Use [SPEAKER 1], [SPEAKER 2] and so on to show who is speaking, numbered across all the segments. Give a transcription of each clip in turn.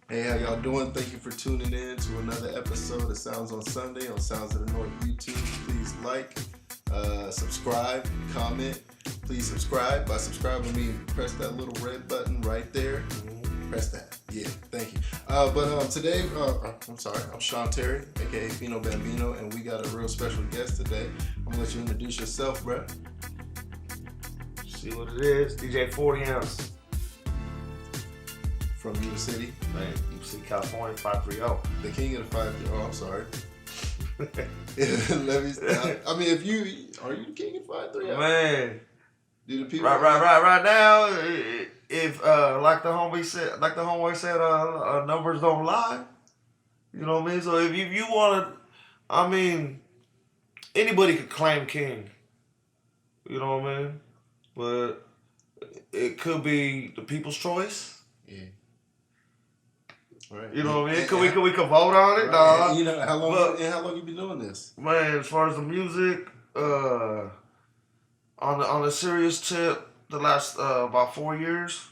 [SPEAKER 1] Hey, how y'all doing? Thank you for tuning in to another episode of Sounds on Sunday on Sounds of the North YouTube. Please like, subscribe, comment. Please subscribe. By subscribe, I mean press that little red button right there. Press that. Yeah, thank you. Today, I'm Shawn Terry, aka Fino Bambino, and we got a real special guest today. I'm gonna let you introduce yourself, bruh.
[SPEAKER 2] See what it is, DJ 40 ounce.
[SPEAKER 1] From Yuba City.
[SPEAKER 2] Man, UC California 530.
[SPEAKER 1] The king of the 5. Oh, I'm sorry. Let me stop. I mean, are you the king of 530?
[SPEAKER 2] Man.
[SPEAKER 1] Do the people
[SPEAKER 2] Right now, if like the homeboy said, numbers don't lie. You know what I mean? So if you want to, I mean, anybody could claim king. You know what I mean? But it could be the people's choice.
[SPEAKER 1] Yeah. Right.
[SPEAKER 2] You know what I mean? We could vote on it,
[SPEAKER 1] right.
[SPEAKER 2] dog.
[SPEAKER 1] You know how long you been doing this?
[SPEAKER 2] Man, as far as the music, on a serious tip, the last about 4 years.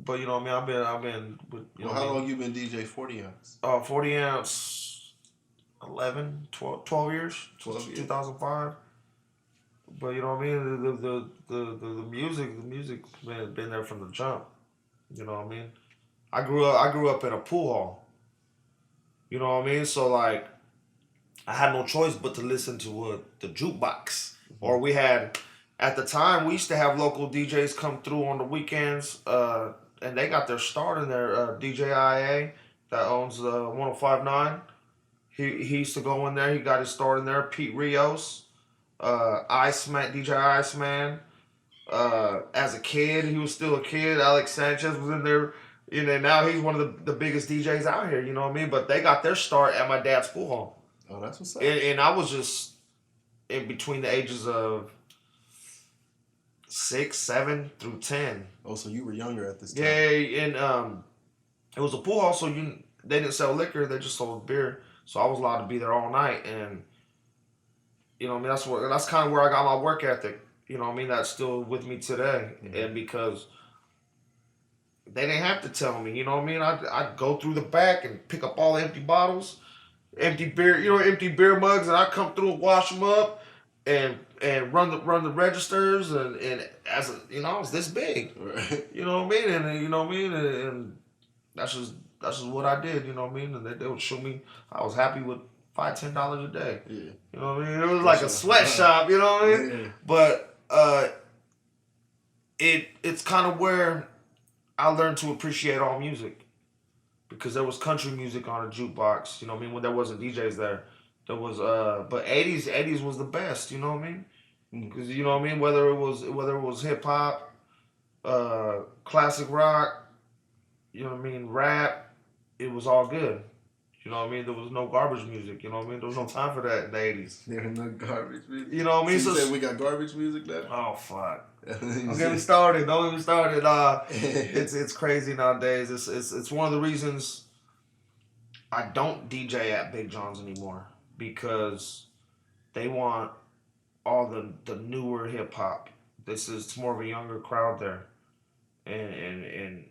[SPEAKER 2] But you know what I mean? I've been with,
[SPEAKER 1] how long you been DJ 40 ounce?
[SPEAKER 2] 40 ounce 11, 12 years.
[SPEAKER 1] 12 years.
[SPEAKER 2] 2005. But you know what I mean? The music been there from the jump. You know what I mean? I grew up in a pool hall. You know what I mean? So like I had no choice but to listen to the jukebox. Or we had, at the time, we used to have local DJs come through on the weekends, and they got their start in there. DJ IA that owns 1059. He used to go in there. He got his start in there. Pete Rios, Iceman, DJ Iceman. As a kid, he was still a kid. Alex Sanchez was in there. You know, now he's one of the biggest DJs out here. You know what I mean? But they got their start at my dad's pool hall.
[SPEAKER 1] Oh, that's what's up.
[SPEAKER 2] And I was just in between the ages of 6, 7 through 10.
[SPEAKER 1] Oh, so you were younger at this time.
[SPEAKER 2] Yeah, and it was a pool hall, so they didn't sell liquor, they just sold beer. So I was allowed to be there all night, and you know what I mean, that's kind of where I got my work ethic. You know what I mean? That's still with me today. Mm-hmm. And because they didn't have to tell me, you know what I mean? I'd go through the back and pick up all the empty bottles, empty beer mugs, and I come through and wash them up and run the registers, and as a, you know, I was this big.
[SPEAKER 1] Right.
[SPEAKER 2] You know what I mean? And you know what I mean? And that's just what I did, you know what I mean? And they would show me, I was happy with $5-10 a day.
[SPEAKER 1] Yeah.
[SPEAKER 2] You know what I mean? It was like a sweatshop, you know what I mean?
[SPEAKER 1] Yeah.
[SPEAKER 2] But it's kind of where I learned to appreciate all music, because there was country music on a jukebox, you know what I mean, when there wasn't DJs there. There was but 80s was the best, you know what I mean? Because you know what I mean, whether it was hip hop, classic rock, you know what I mean, rap, it was all good. You know what I mean? There was no garbage music. You know what I mean? There was no time for that in the 80s.
[SPEAKER 1] There was no garbage music.
[SPEAKER 2] You know what I mean?
[SPEAKER 1] So you said we got garbage music now?
[SPEAKER 2] Oh, fuck. Don't get me started. It's crazy nowadays. It's one of the reasons I don't DJ at Big John's anymore, because they want all the newer hip hop. It's more of a younger crowd there. And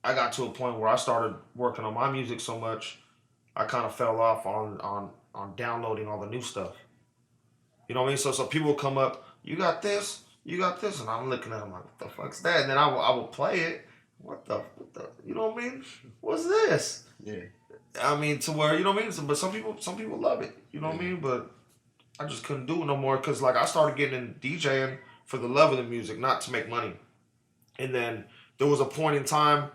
[SPEAKER 2] I got to a point where I started working on my music so much, I kind of fell off on downloading all the new stuff. You know what I mean? So people come up, you got this, and I'm looking at them like, what the fuck's that? And then I will play it. What the, you know what I mean? What's this?
[SPEAKER 1] Yeah.
[SPEAKER 2] I mean, to where, you know what I mean? So, but some people love it. You know what I mean? But I just couldn't do it no more, because like I started getting in DJing for the love of the music, not to make money. And then there was a point in time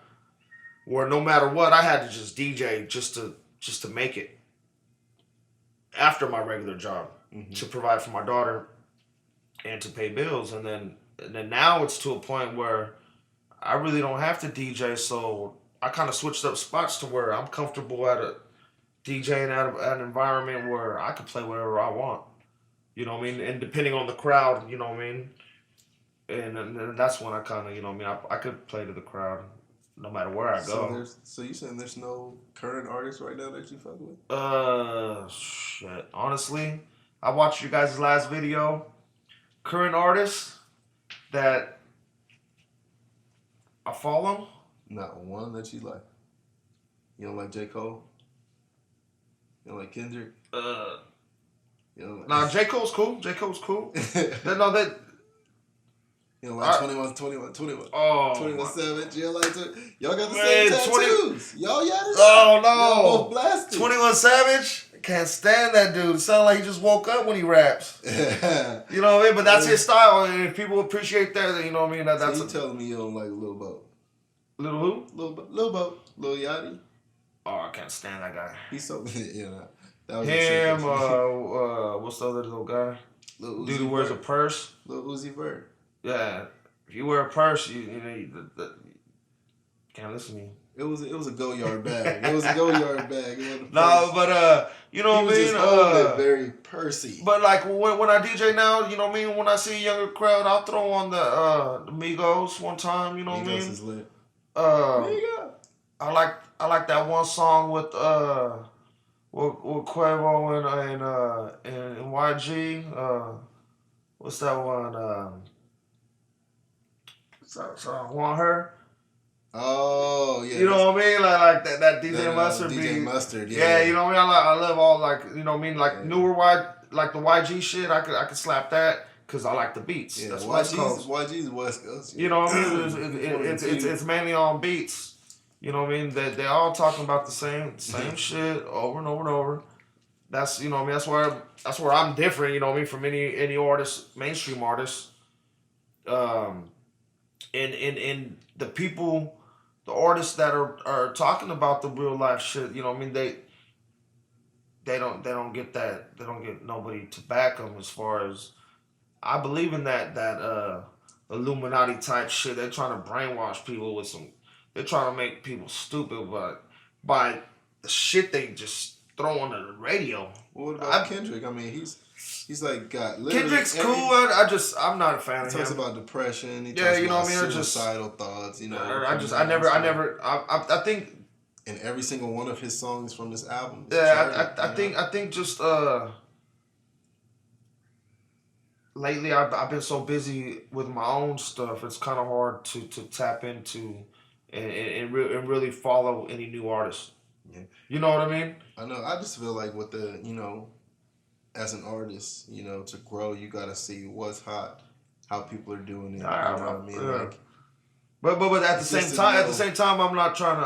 [SPEAKER 2] where no matter what, I had to just DJ just to make it after my regular job, to provide for my daughter and to pay bills. And then now it's to a point where I really don't have to DJ, so I kind of switched up spots to where I'm comfortable at a DJing at an environment where I can play whatever I want. You know what I mean? And depending on the crowd, you know what I mean? And that's when I kind of, you know what I mean, I could play to the crowd no matter where I go.
[SPEAKER 1] So you saying there's no current artists right now that you fuck with?
[SPEAKER 2] Shit. Honestly, I watched your guys' last video. Current artists that I follow?
[SPEAKER 1] Not one that you like. You don't like J. Cole? You don't like Kendrick? You don't like...
[SPEAKER 2] Nah, J. Cole's cool. J. Cole's cool. No, that.
[SPEAKER 1] You don't like 21
[SPEAKER 2] Oh,
[SPEAKER 1] Savage? You don't like y'all got the
[SPEAKER 2] man,
[SPEAKER 1] same tattoos. Y'all this.
[SPEAKER 2] Oh no.
[SPEAKER 1] Y'all both blasted.
[SPEAKER 2] 21 Savage? Can't stand that dude. It sounds like he just woke up when he raps. You know what I mean? But that's his style, and if people appreciate that, you know what I mean? That's
[SPEAKER 1] so you telling me you don't like Lil Bo?
[SPEAKER 2] Lil who?
[SPEAKER 1] Lil Bo. Lil Yachty.
[SPEAKER 2] Oh, I can't stand that guy.
[SPEAKER 1] He's so that was
[SPEAKER 2] him. What's the other little guy?
[SPEAKER 1] Lil
[SPEAKER 2] Dude who wears a purse.
[SPEAKER 1] Lil Uzi Vert.
[SPEAKER 2] Yeah, if you wear a purse, you can't listen to me.
[SPEAKER 1] It was a go yard bag. It was a go yard bag.
[SPEAKER 2] No, but you know what I mean.
[SPEAKER 1] Just very pursy.
[SPEAKER 2] But like when I DJ now, you know what I mean. When I see a younger crowd, I'll throw on the Migos one time. You know what I mean.
[SPEAKER 1] Migos is lit.
[SPEAKER 2] I like that one song with Quavo and YG. What's that one? So Want Her.
[SPEAKER 1] Oh yeah.
[SPEAKER 2] You know what I mean? Like that DJ Mustard beat.
[SPEAKER 1] DJ Mustard.
[SPEAKER 2] Yeah. You know what I mean? I love all like you know what I mean like newer like the YG shit. I could slap that because I like the beats.
[SPEAKER 1] Yeah,
[SPEAKER 2] that's West Coast.
[SPEAKER 1] YG's West Coast. Yeah.
[SPEAKER 2] You know what I mean? It's mainly on beats. You know what I mean? They all talking about the same shit over and over and over. That's you know what I mean. That's where I'm different. You know what I mean from any artist, mainstream artist. And the people, the artists that are talking about the real life shit. You know what I mean? They don't get that. They don't get nobody to back them as far as. I believe in that Illuminati type shit. They're trying to brainwash people with some. They're trying to make people stupid, but by the shit they just throw on the radio.
[SPEAKER 1] Well, what about Kendrick? I mean, he's like got literally
[SPEAKER 2] Kendrick's cool. I'm not a fan of him.
[SPEAKER 1] He talks about depression. He
[SPEAKER 2] yeah,
[SPEAKER 1] talks
[SPEAKER 2] you know
[SPEAKER 1] about
[SPEAKER 2] what I mean.
[SPEAKER 1] Suicidal thoughts. You know,
[SPEAKER 2] I think.
[SPEAKER 1] And every single one of his songs from this album.
[SPEAKER 2] Yeah, I think just lately I've been so busy with my own stuff. It's kind of hard to tap into and really follow any new artists. Yeah. You know what I mean?
[SPEAKER 1] I know. I just feel like with the as an artist, to grow, you gotta see what's hot, how people are doing it. You know what I mean?
[SPEAKER 2] Yeah.
[SPEAKER 1] Like,
[SPEAKER 2] but at the same time, I'm not trying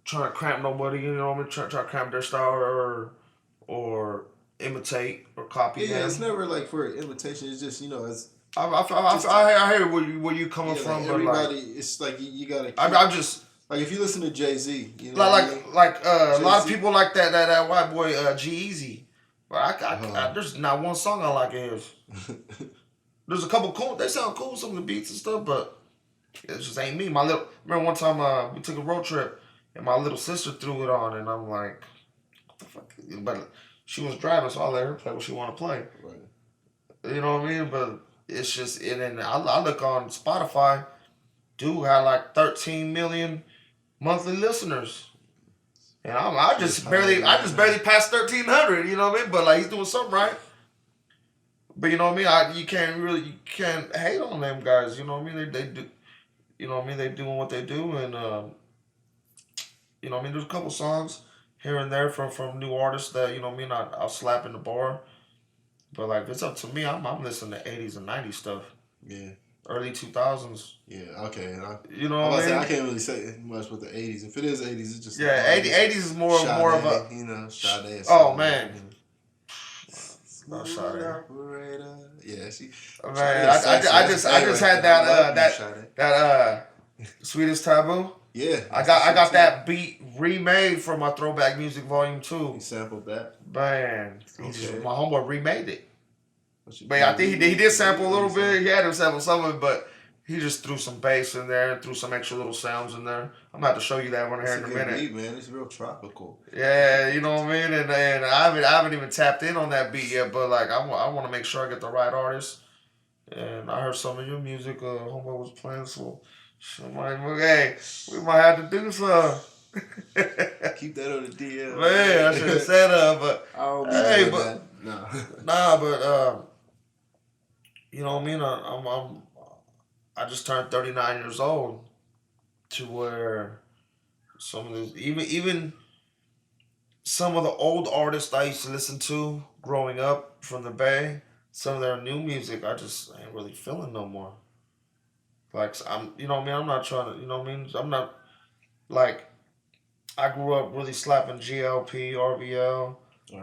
[SPEAKER 2] to cramp nobody. You know what I mean? Try to cramp their style or imitate or copy.
[SPEAKER 1] Yeah, it's never like for imitation. It's just as.
[SPEAKER 2] I hear where you coming from,
[SPEAKER 1] like
[SPEAKER 2] but
[SPEAKER 1] everybody, it's like you gotta.
[SPEAKER 2] I'm just.
[SPEAKER 1] Like if you listen to Jay-Z,
[SPEAKER 2] a lot of people like that white boy G-Eazy, but there's not one song I like of his. There's a couple cool. They sound cool, some of the beats and stuff, but it just ain't me. Remember one time we took a road trip and my little sister threw it on, and I'm like, what the fuck? But she was driving, so I let her play what she want to play. Right. You know what I mean? But it's just, and then I look on Spotify, dude had like 13 million monthly listeners, and I just barely passed 1,300. You know what I mean? But like he's doing something right. But you know what I mean? You can't hate on them guys. You know what I mean? They do. You know what I mean? They doing what they do, and you know what I mean? There's a couple songs here and there from new artists that you know what I mean. I'll slap in the bar, but like if it's up to me, I'm listening to 80s and 90s stuff. Yeah. Early 2000s.
[SPEAKER 1] Yeah, okay.
[SPEAKER 2] You know what I mean?
[SPEAKER 1] I can't really say much with the 80s. If it is 80s, it's just...
[SPEAKER 2] Yeah, 80s is more of a...
[SPEAKER 1] Sade.
[SPEAKER 2] Oh, man.
[SPEAKER 1] Operator. Yeah, she...
[SPEAKER 2] Man, I just had that Sweetest Taboo.
[SPEAKER 1] Yeah.
[SPEAKER 2] I got that beat remade for my Throwback Music Volume 2.
[SPEAKER 1] He sampled that?
[SPEAKER 2] Man. My homeboy remade it. But yeah, I think he did sample a little bit. He had him sample some of it, but he just threw some bass in there and threw some extra little sounds in there. I'm about to show you that one here in a minute.
[SPEAKER 1] Beat, man. It's real tropical.
[SPEAKER 2] Yeah, you know what I mean? And I haven't even tapped in on that beat yet, but like I want to make sure I get the right artist. And I heard some of your music. Homeboy was playing, so hey, we might have to do some.
[SPEAKER 1] Keep that on the DL.
[SPEAKER 2] Man, I should have said but
[SPEAKER 1] I don't hey, but
[SPEAKER 2] nah, but you know what I mean? I just turned 39 years old, to where Some of the even some of the old artists I used to listen to growing up from the Bay, some of their new music I just ain't really feeling no more. Like I'm, you know what I mean. I'm not trying to, you know what I mean. I'm not like I grew up really slapping GLP, RBL,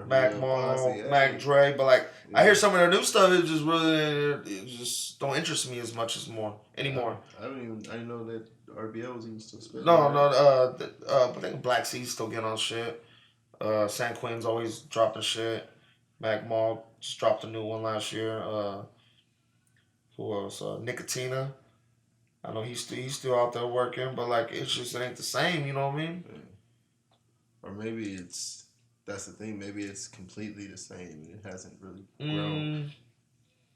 [SPEAKER 2] Mac
[SPEAKER 1] RBL Posse,
[SPEAKER 2] Mall, Mac
[SPEAKER 1] hey.
[SPEAKER 2] Dre, but like I hear
[SPEAKER 1] Yeah.
[SPEAKER 2] some of their new stuff. It just really, it just don't interest me as much as more anymore.
[SPEAKER 1] I didn't know that RBL was even still spitting.
[SPEAKER 2] No, no,
[SPEAKER 1] Right?
[SPEAKER 2] I think Black C's still getting on shit. San Quinn's always dropping shit. Mac Mall just dropped a new one last year. Who else? Nicotina. I know he's still out there working, but like it's just it ain't the same. You know what I mean?
[SPEAKER 1] Yeah. Or maybe that's the thing. Maybe it's completely the same. It hasn't really grown.
[SPEAKER 2] Mm,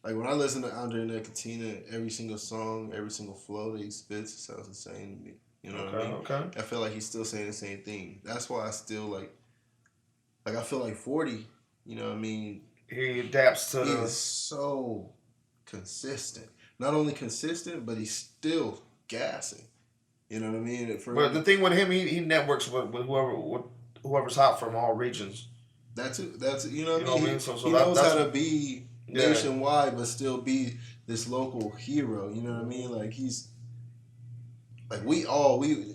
[SPEAKER 1] Like when I listen to Andre Nicotina, every single song, every single flow that he spits, it sounds the same to me. You know what I
[SPEAKER 2] okay,
[SPEAKER 1] mean?
[SPEAKER 2] okay.
[SPEAKER 1] I feel like he's still saying the same thing. That's why I still like I feel like 40. You know what I mean?
[SPEAKER 2] He adapts to
[SPEAKER 1] He
[SPEAKER 2] the.
[SPEAKER 1] is so consistent. Not only consistent, but he's still gassing. You know what I mean?
[SPEAKER 2] But the thing with him, he networks with whoever's hot from all regions.
[SPEAKER 1] That's you know what
[SPEAKER 2] You
[SPEAKER 1] I
[SPEAKER 2] know
[SPEAKER 1] mean.
[SPEAKER 2] what I mean? So
[SPEAKER 1] He
[SPEAKER 2] that
[SPEAKER 1] knows
[SPEAKER 2] that's
[SPEAKER 1] how to be
[SPEAKER 2] yeah.
[SPEAKER 1] nationwide, but still be this local hero. You know what I mean? Like he's like we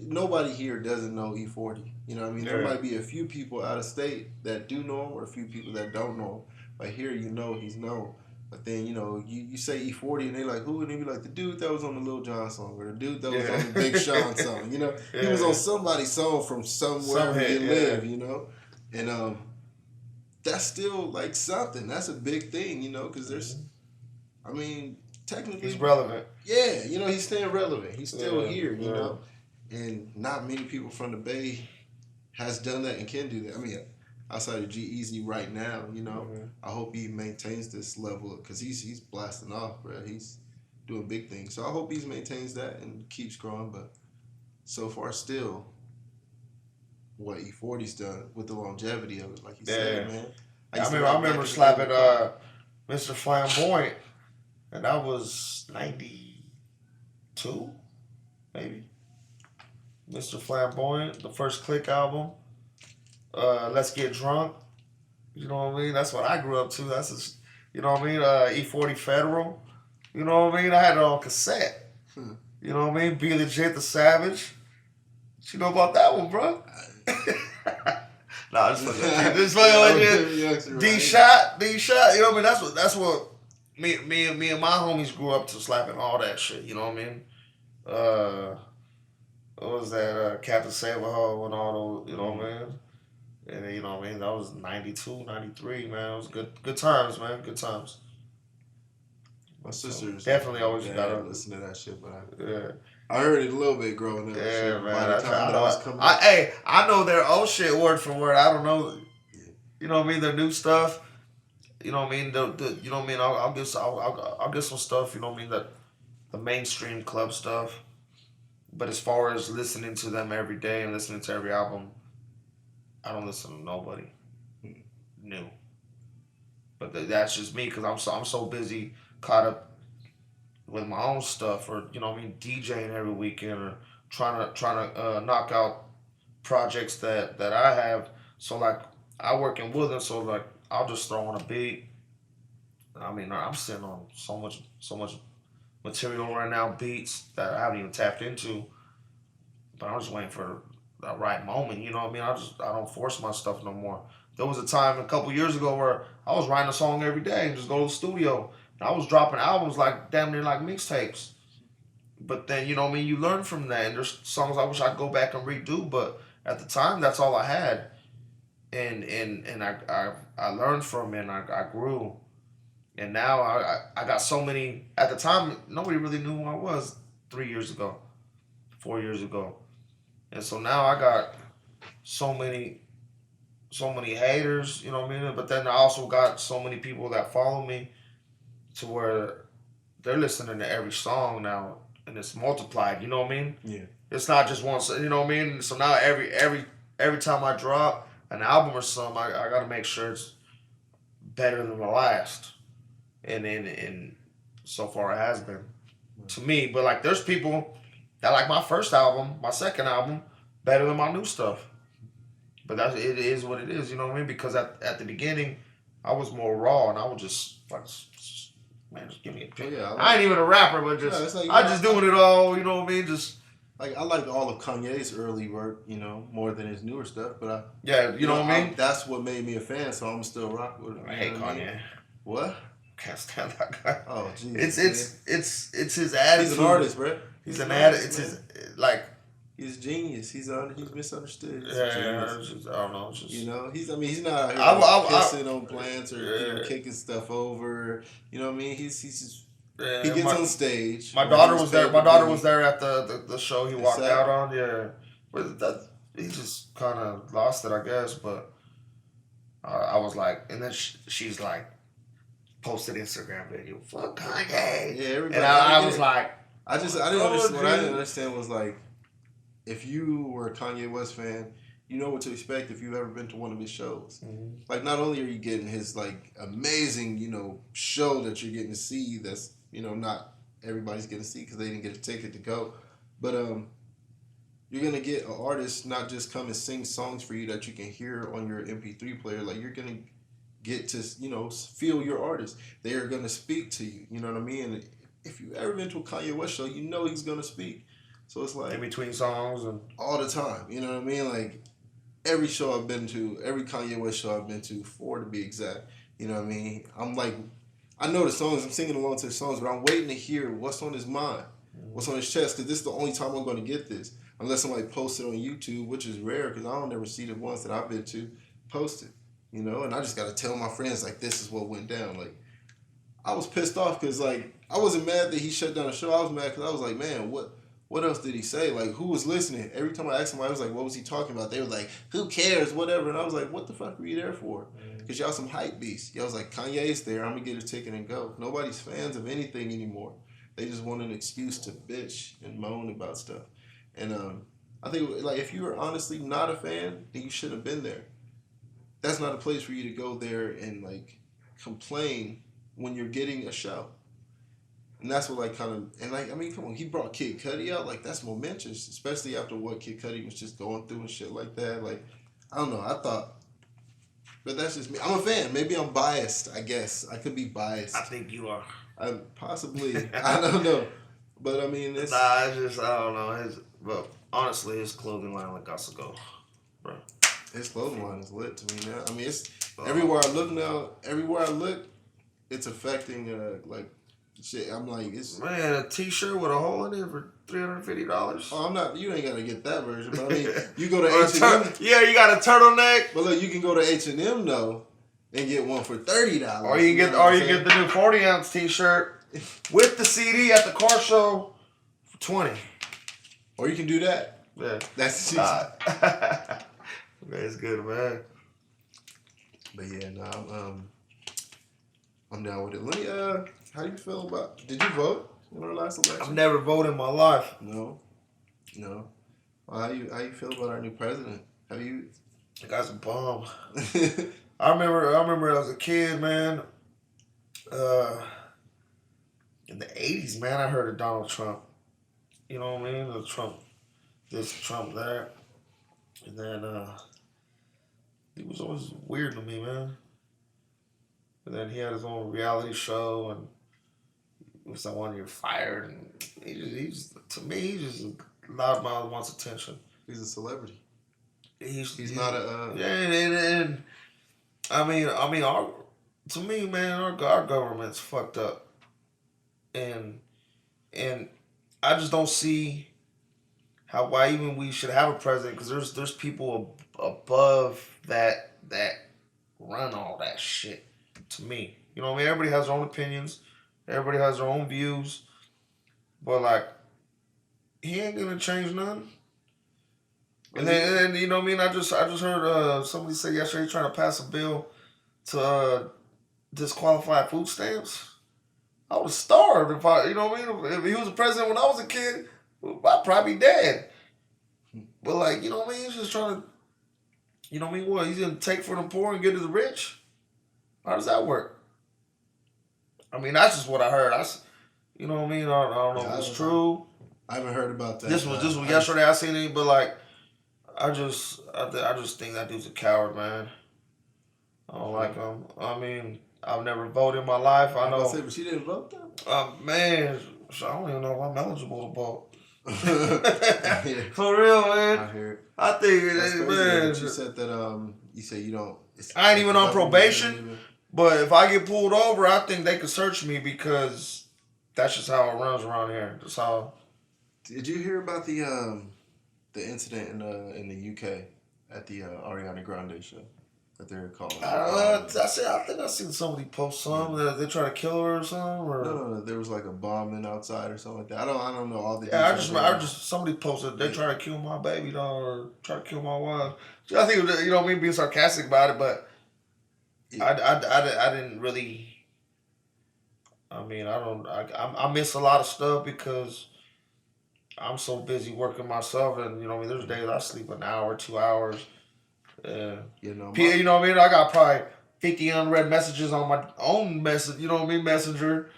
[SPEAKER 1] nobody here doesn't know E40. You know what I mean? There
[SPEAKER 2] Yeah.
[SPEAKER 1] might be a few people out of state that do know him, or a few people that don't know him. But here, you know, he's known. But then you say E40 and they like who, and they be like the dude that was on the Lil Jon song, or the dude that was on the Big Sean song. You know, he was on somebody's song from somewhere you live. You know, and that's still like something. That's a big thing. You know, because there's, I mean, technically
[SPEAKER 2] He's relevant.
[SPEAKER 1] yeah, you know, he's staying relevant. He's still here, you
[SPEAKER 2] yeah.
[SPEAKER 1] know. And not many people from the Bay has done that and can do that. I mean, outside of G-Eazy right now, you know, I hope he maintains this level because he's blasting off, bro. He's doing big things. So I hope he maintains that and keeps growing. But so far, still, what E40's done with the longevity of it, like you said, man.
[SPEAKER 2] I remember slapping Mr. Flamboyant, and that was 92, maybe. Mr. Flamboyant, the first Click album. Let's Get Drunk. You know what I mean? That's what I grew up to. That's just, you know what I mean? E40 Federal. You know what I mean? I had it on cassette. You know what I mean? Be Legit the Savage. What you know about that one, bro? Nah, just fucking with you. D shot. You know what I mean? That's what me and my homies grew up to, slapping all that shit. You know what I mean? What was that? Captain Saberho and all those. You know what I mean? And you know what I mean? That was 92, 93, man. It was good times, man. Good times.
[SPEAKER 1] My sisters
[SPEAKER 2] definitely always gotta
[SPEAKER 1] listen to that shit, but
[SPEAKER 2] yeah.
[SPEAKER 1] I heard it a little bit growing up.
[SPEAKER 2] Yeah,
[SPEAKER 1] shit.
[SPEAKER 2] man.
[SPEAKER 1] By the time that was coming up.
[SPEAKER 2] I know their old shit word for word. I don't know. You know what I mean? Their new stuff. You know what I mean? You know what I mean? I'll get some stuff. You know what I mean? The mainstream club stuff. But as far as listening to them every day and listening to every album, I don't listen to nobody new. But that's just me because I'm so busy caught up with my own stuff, or you know what I mean, DJing every weekend, or trying to knock out projects that I have. So like I work in Woodland, so like I'll just throw on a beat. I mean, I'm sitting on so much material right now, beats that I haven't even tapped into. But I'm just waiting for the right moment. You know what I mean? I don't force my stuff no more. There was a time a couple years ago where I was writing a song every day and just go to the studio. And I was dropping albums like damn near like mixtapes. But then you know what I mean, you learn from that. And there's songs I wish I'd go back and redo, but at the time that's all I had. And I learned from it and I grew. And now I got so many. At the time, nobody really knew who I was 3 years ago, 4 years ago, and so now I got so many haters. You know what I mean? But then I also got so many people that follow me, to where they're listening to every song now, and it's multiplied. You know what I mean?
[SPEAKER 1] Yeah.
[SPEAKER 2] It's not just one. You know what I mean? So now every time I drop an album or something, I got to make sure it's better than the last. And so far it has been to me. But like there's people that like my first album, my second album, better than my new stuff. But it is what it is, you know what I mean? Because at the beginning, I was more raw, and I would just man, just give me a pick.
[SPEAKER 1] Yeah,
[SPEAKER 2] I ain't even a rapper, but just I just doing it all, you know what I mean? Just
[SPEAKER 1] like I like all of Kanye's early work, you know, more than his newer stuff. But
[SPEAKER 2] you know what I mean?
[SPEAKER 1] That's what made me a fan, so I'm still rock with him.
[SPEAKER 2] I hate Kanye.
[SPEAKER 1] What?
[SPEAKER 2] Can't stand that guy.
[SPEAKER 1] Oh, Jesus.
[SPEAKER 2] It's his attitude.
[SPEAKER 1] He's an artist, bro.
[SPEAKER 2] He's an artist. It's his like.
[SPEAKER 1] He's a genius. He's misunderstood.
[SPEAKER 2] I don't know. Just,
[SPEAKER 1] you know, he's not out here pissing on plants or kicking stuff over. You know what I mean? He gets on stage.
[SPEAKER 2] My daughter was there. My daughter was there at the show he walked out on. Yeah, but he just kind of lost it, I guess. But I was like, and then she's like, posted Instagram video, fuck Kanye.
[SPEAKER 1] Yeah, everybody.
[SPEAKER 2] And I was like,
[SPEAKER 1] I didn't understand. What I didn't understand was like, if you were a Kanye West fan, you know what to expect if you've ever been to one of his shows. Mm-hmm. Like, not only are you getting his like amazing, you know, show that you're getting to see, that's, you know, not everybody's getting to see because they didn't get a ticket to go, but you're gonna get an artist not just come and sing songs for you that you can hear on your MP3 player. Like, you're gonna get to, you know, feel your artist. They are gonna speak to you. You know what I mean? And if you've ever been to a Kanye West show, you know he's gonna speak. So it's like
[SPEAKER 2] in between songs and
[SPEAKER 1] all the time. You know what I mean? Like every show I've been to, every Kanye West show I've been to, 4 to be exact. You know what I mean? I'm like, I know the songs. I'm singing along to the songs, but I'm waiting to hear what's on his mind, what's on his chest, because this is the only time I'm going to get this. Unless somebody posts it on YouTube, which is rare, because I don't ever see the ones that I've been to posted. You know, and I just got to tell my friends, like, this is what went down. Like, I was pissed off because, like, I wasn't mad that he shut down the show. I was mad because I was like, man, what else did he say? Like, who was listening? Every time I asked somebody, I was like, what was he talking about? They were like, who cares, whatever. And I was like, what the fuck were you there for? Because y'all some hype beasts. Y'all was like, Kanye's there. I'm going to get a ticket and go. Nobody's fans of anything anymore. They just want an excuse to bitch and moan about stuff. And I think, like, if you were honestly not a fan, then you shouldn't have been there. That's not a place for you to go there and, like, complain when you're getting a show. And that's what, like, kind of, and, like, I mean, come on, he brought Kid Cudi out. Like, that's momentous, especially after what Kid Cudi was just going through and shit like that. Like, I don't know. I thought, but that's just me. I'm a fan. Maybe I'm biased, I guess. I could be biased.
[SPEAKER 2] I think you are.
[SPEAKER 1] Possibly. I don't know. But, I mean, it's.
[SPEAKER 2] I don't know. But honestly, his clothing line, like, got to go, bro.
[SPEAKER 1] His clothing line is lit to me now. I mean, it's everywhere I look now. Everywhere I look, it's affecting like shit. I'm like, it's
[SPEAKER 2] man, a T-shirt with a hole in it for $350.
[SPEAKER 1] Oh, I'm not. You ain't gotta get that version. But I mean, you go to H&M.
[SPEAKER 2] Yeah, you got a turtleneck.
[SPEAKER 1] But look, you can go to H&M though and get one for $30.
[SPEAKER 2] Or you get the new 40-ounce T-shirt with the CD at the car show for $20.
[SPEAKER 1] Or you can do that.
[SPEAKER 2] Yeah,
[SPEAKER 1] that's cheap.
[SPEAKER 2] Man, it's good, man.
[SPEAKER 1] But yeah, no, I'm down with it. Let me, how do you feel about? Did you vote in our last election?
[SPEAKER 2] I've never voted in my life.
[SPEAKER 1] No. Well, how you feel about our new president? Have you?
[SPEAKER 2] The guy's a bum. I remember as a kid, man. In the '80s, man, I heard of Donald Trump. You know what I mean? The Trump, this Trump there, and then he was always weird to me, man. And then he had his own reality show, and he was like, "One, you're fired," and he's to me, he's just a loudmouth, wants attention.
[SPEAKER 1] He's a celebrity.
[SPEAKER 2] He's
[SPEAKER 1] not a
[SPEAKER 2] yeah, and I mean, to me, man, our government's fucked up, and I just don't see why even we should have a president, because there's people above that run all that shit. To me, you know what I mean? Everybody has their own opinions, everybody has their own views, but like, he ain't gonna change nothing. And then you know what I mean? I just heard somebody say yesterday trying to pass a bill to disqualify food stamps. I would have starved if you know what I mean? If he was the president when I was a kid, I'd probably be dead. But like, you know what I mean? He's just trying to, you know what I mean? What, he's gonna take from the poor and give to the rich? How does that work? I mean, that's just what I heard. You know what I mean? I don't know if it's true.
[SPEAKER 1] I haven't heard about that.
[SPEAKER 2] This was yesterday. I seen it, but like, I just think that dude's a coward, man. I don't like him. I mean, I've never voted in my life. I
[SPEAKER 1] I was about to
[SPEAKER 2] know.
[SPEAKER 1] say, but she didn't vote though.
[SPEAKER 2] Man, so I don't even know if I'm eligible to vote.
[SPEAKER 1] Yeah,
[SPEAKER 2] For real, man.
[SPEAKER 1] I hear it.
[SPEAKER 2] I think,
[SPEAKER 1] That's crazy.
[SPEAKER 2] man.
[SPEAKER 1] But you said that you say you don't.
[SPEAKER 2] I ain't even on probation,
[SPEAKER 1] even-
[SPEAKER 2] but if I get pulled over, I think they could search me because that's just how it runs around here. That's how.
[SPEAKER 1] Did you hear about the incident in the UK at the Ariana Grande show that they're calling?
[SPEAKER 2] I think I seen somebody post something that they try to kill her or something. Or
[SPEAKER 1] No. There was like a bombing outside or something like that. I don't know all the
[SPEAKER 2] yeah,
[SPEAKER 1] details.
[SPEAKER 2] I just somebody posted they try to kill my baby dog or try to kill my wife. I think you know me being sarcastic about it, but I didn't really. I mean, I miss a lot of stuff because I'm so busy working myself, and you know, there's days I sleep an hour, 2 hours.
[SPEAKER 1] You know
[SPEAKER 2] what I mean? I got probably 50 unread messages on my own message. You know what I mean? Messenger.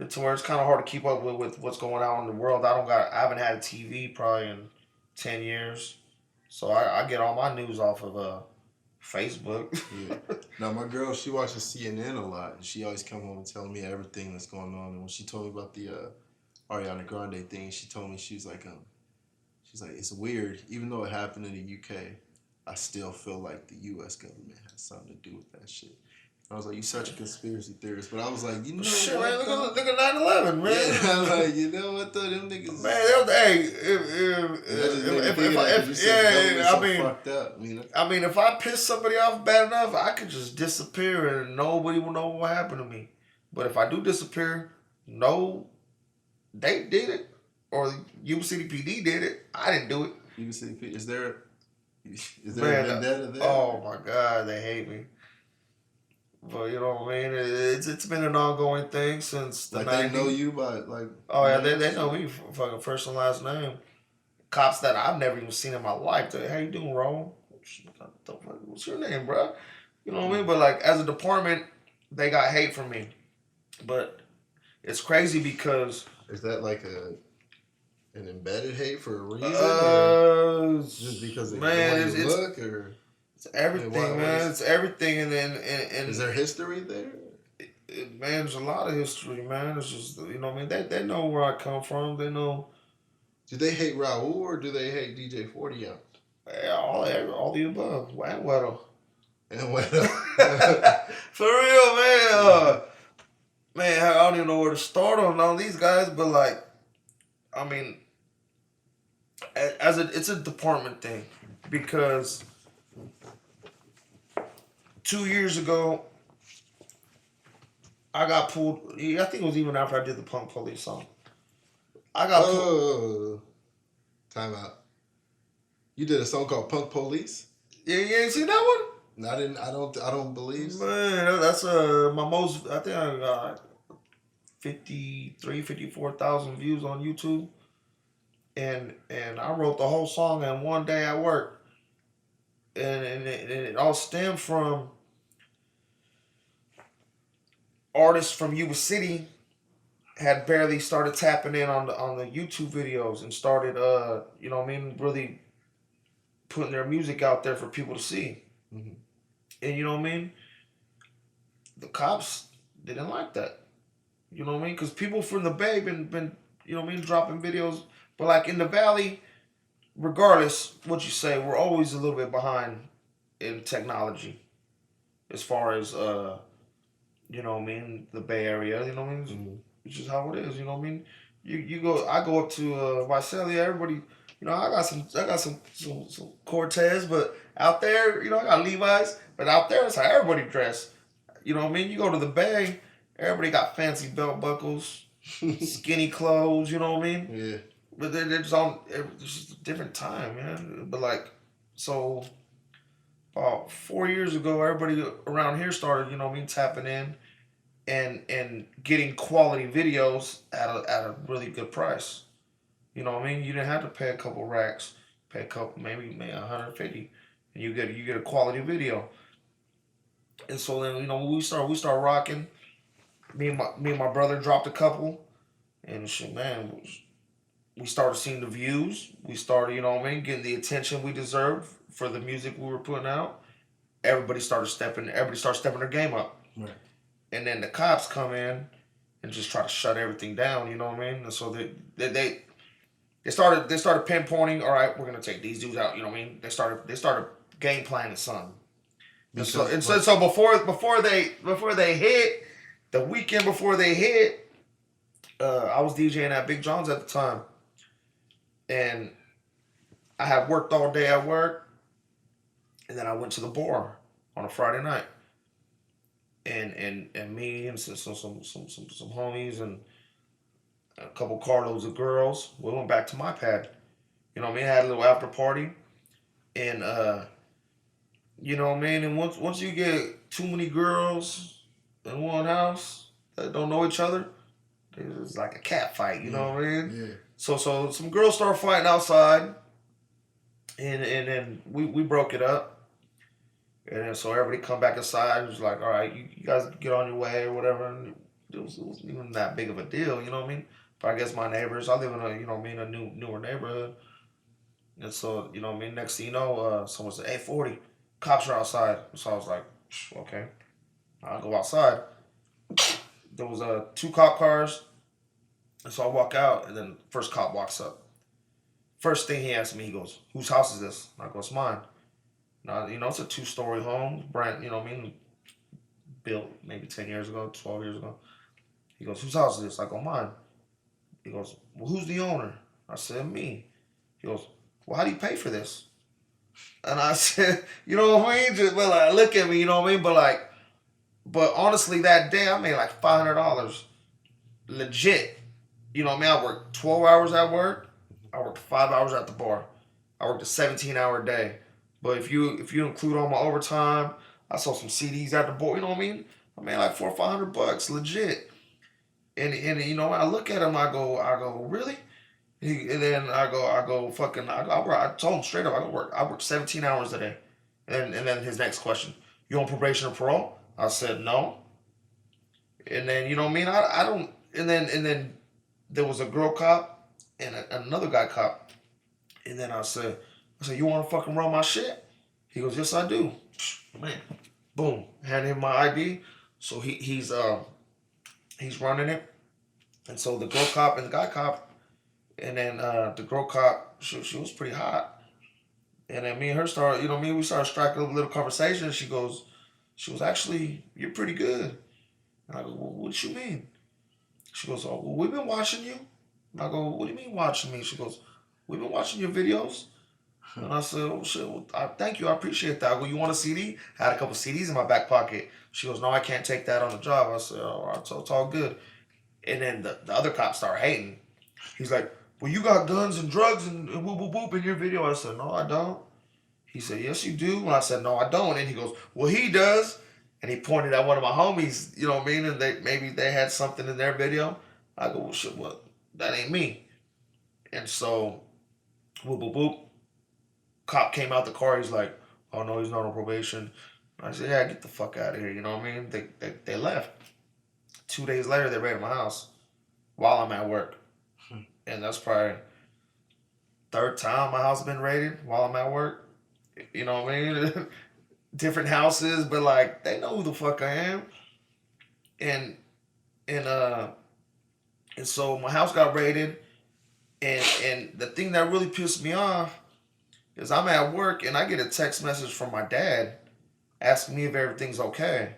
[SPEAKER 2] To where it's kind of hard to keep up with what's going on in the world. I haven't had a TV probably in 10 years, so I get all my news off of Facebook.
[SPEAKER 1] Yeah. Now my girl, she watches CNN a lot, and she always come home and tell me everything that's going on. And when she told me about the Ariana Grande thing, she told me she's like it's weird. Even though it happened in the UK, I still feel like the U.S. government has something to do with that shit. I was like, you such a conspiracy theorist, but I was like, you know
[SPEAKER 2] Shit,
[SPEAKER 1] what?
[SPEAKER 2] man, look at 9/11, man.
[SPEAKER 1] Yeah, I'm like, you know what though, them niggas.
[SPEAKER 2] Man, I mean, if I piss somebody off bad enough, I could just disappear and nobody will know what happened to me. But if I do disappear, no, they did it, or UCDPD did it. I didn't do it.
[SPEAKER 1] UCDP, is there a vendetta there?
[SPEAKER 2] Oh my God, they hate me. But you know what I mean? It's been an ongoing thing since the 90s.
[SPEAKER 1] They know you by like.
[SPEAKER 2] Oh yeah, they know me from fucking first and last name. Cops that I've never even seen in my life. They're, how you doing, Ron? What's your name, bro? You know what I mean? But like as a department, they got hate from me. But it's crazy because
[SPEAKER 1] is that like an embedded hate for a reason? Just because they want you look or.
[SPEAKER 2] It's everything, man. It's everything, and then
[SPEAKER 1] is there history there?
[SPEAKER 2] Man, there's a lot of history, man. It's just you know, what I mean, they know where I come from. They know.
[SPEAKER 1] Do they hate Raul or do they hate DJ 40 Ounce?
[SPEAKER 2] All the above. And Weddle.
[SPEAKER 1] And Weddle.
[SPEAKER 2] For real, man. Man, I don't even know where to start on all these guys, but like, I mean, it's a department thing because. 2 years ago, I got pulled. I think it was even after I did the Punk Police song. I got pulled.
[SPEAKER 1] Time out. You did a song called Punk Police?
[SPEAKER 2] Yeah, you ain't seen that one?
[SPEAKER 1] No, I didn't. I don't believe so.
[SPEAKER 2] Man, that's my most. I think I got 54,000 views on YouTube, and I wrote the whole song in one day at work. And it all stemmed from artists from Yuba City had barely started tapping in on the YouTube videos and started you know what I mean, really putting their music out there for people to see. Mm-hmm. And you know what I mean, the cops didn't like that. You know what I mean, because people from the Bay been you know what I mean, dropping videos, but like in the Valley. Regardless what you say, we're always a little bit behind in technology as far as you know what I mean, the Bay Area, you know what I mean? Mm-hmm. Which is how it is, you know what I mean? I go up to Visalia, everybody, you know, I got some Cortez, but out there, you know, I got Levi's, but out there it's how everybody dress. You know what I mean? You go to the Bay, everybody got fancy belt buckles, skinny clothes, you know what I mean?
[SPEAKER 1] Yeah.
[SPEAKER 2] But they're just on. It's just a different time, man. But like, so about 4 years ago, everybody around here started, you know what I mean, tapping in, and getting quality videos at a really good price. You know what I mean? You didn't have to pay a couple racks, pay a couple maybe 150, and you get a quality video. And so then you know we start rocking. Me and my brother dropped a couple, and shit, man. we started seeing the views. We started, you know what I mean, getting the attention we deserved for the music we were putting out. Everybody started stepping their game up.
[SPEAKER 1] Right.
[SPEAKER 2] And then the cops come in and just try to shut everything down, you know what I mean? And so they started pinpointing, all right, we're gonna take these dudes out, you know what I mean? They started game planning something. And so before they hit, the weekend before they hit, I was DJing at Big John's at the time. And I had worked all day at work, and then I went to the bar on a Friday night. And me and some homies and a couple carloads of girls, we went back to my pad. You know what I mean? Had a little after party. And you know what I mean? And once you get too many girls in one house that don't know each other, it's like a cat fight, you know what I mean?
[SPEAKER 1] Yeah.
[SPEAKER 2] So some girls start fighting outside, and then we broke it up. And then so everybody come back inside. It was like, all right, you guys get on your way or whatever. And it wasn't even that big of a deal, you know what I mean? But I guess my neighbors, I live in a, you know what I mean, a newer neighborhood. And so, you know what I mean, next thing you know, someone said, hey, 40, cops are outside. So I was like, okay, I'll go outside. There was 2 cop cars. And so I walk out, and then first cop walks up. First thing he asked me, he goes, whose house is this? And I go, it's mine. Now, you know, it's a 2-story home, brand, you know what I mean, built maybe 10 years ago, 12 years ago. He goes, whose house is this? I go, mine. He goes, well, who's the owner? I said, me. He goes, well, how do you pay for this? And I said, you know what I mean? Just, well, like, look at me, you know what I mean? But honestly, that day I made like $500. Legit. You know what I mean? I worked 12 hours at work. I worked 5 hours at the bar. I worked a 17-hour day. But if you include all my overtime, I sold some CDs at the bar. You know what I mean? I made like $400 or $500, legit. And you know, I look at him, I go, really? And then I told him straight up, I work 17 hours a day. And then his next question, you on probation or parole? I said no. And then, you know what I mean? I don't. And then there was a girl cop and another guy cop. And then I said, you want to fucking run my shit? He goes, yes, I do. Man, boom, hand him my ID. So he's running it. And so the girl cop and the guy cop, and then the girl cop, she was pretty hot. And then me and her started, you know what I mean? We started striking a little conversation. She goes, actually, you're pretty good. And I go, well, what you mean? She goes, oh, well, we've been watching you. And I go, what do you mean watching me? She goes, we've been watching your videos. And I said, oh shit, well, thank you, I appreciate that. I go, you want a CD? I had a couple CDs in my back pocket. She goes, no, I can't take that on the job. I said, oh, it's all good. And then the other cop started hating. He's like, well, you got guns and drugs and whoop, whoop, whoop in your video. I said, no, I don't. He said, yes, you do. And I said, no, I don't. And he goes, well, he does. And he pointed at one of my homies, you know what I mean? And maybe they had something in their video. I go, well, shit, well, that ain't me. And so, whoop, whoop, whoop. Cop came out the car. He's like, oh, no, he's not on probation. I said, yeah, get the fuck out of here. You know what I mean? They left. 2 days later, they raided my house while I'm at work. And that's probably third time my house has been raided while I'm at work. You know what I mean? Different houses, but like, they know who the fuck I am. And so my house got raided. And the thing that really pissed me off is I'm at work and I get a text message from my dad asking me if everything's okay.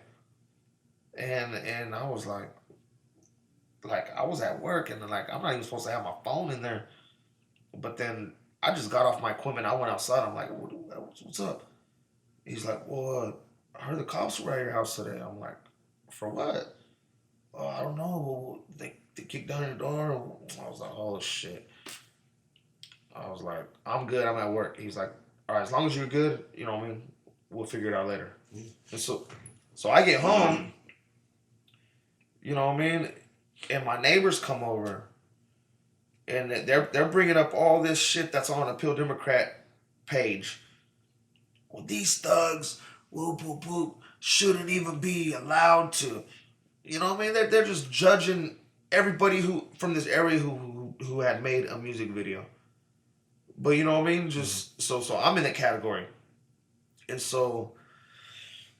[SPEAKER 2] And I was like I was at work and like I'm not even supposed to have my phone in there. But then I just got off my equipment. I went outside. I'm like, what's up? He's like, well, I heard the cops were at your house today. I'm like, for what? Oh, I don't know. They kicked down your door. I was like, oh shit. I was like, I'm good. I'm at work. He's like, all right, as long as you're good, you know what I mean? We'll figure it out later. And so I get home, you know what I mean? And my neighbors come over, and they're bringing up all this shit that's on the Appeal Democrat page. Well, these thugs, whoop, whoop, whoop, shouldn't even be allowed to, you know what I mean? They're just judging everybody who from this area who who had made a music video. But you know what I mean? Just so I'm in that category. And so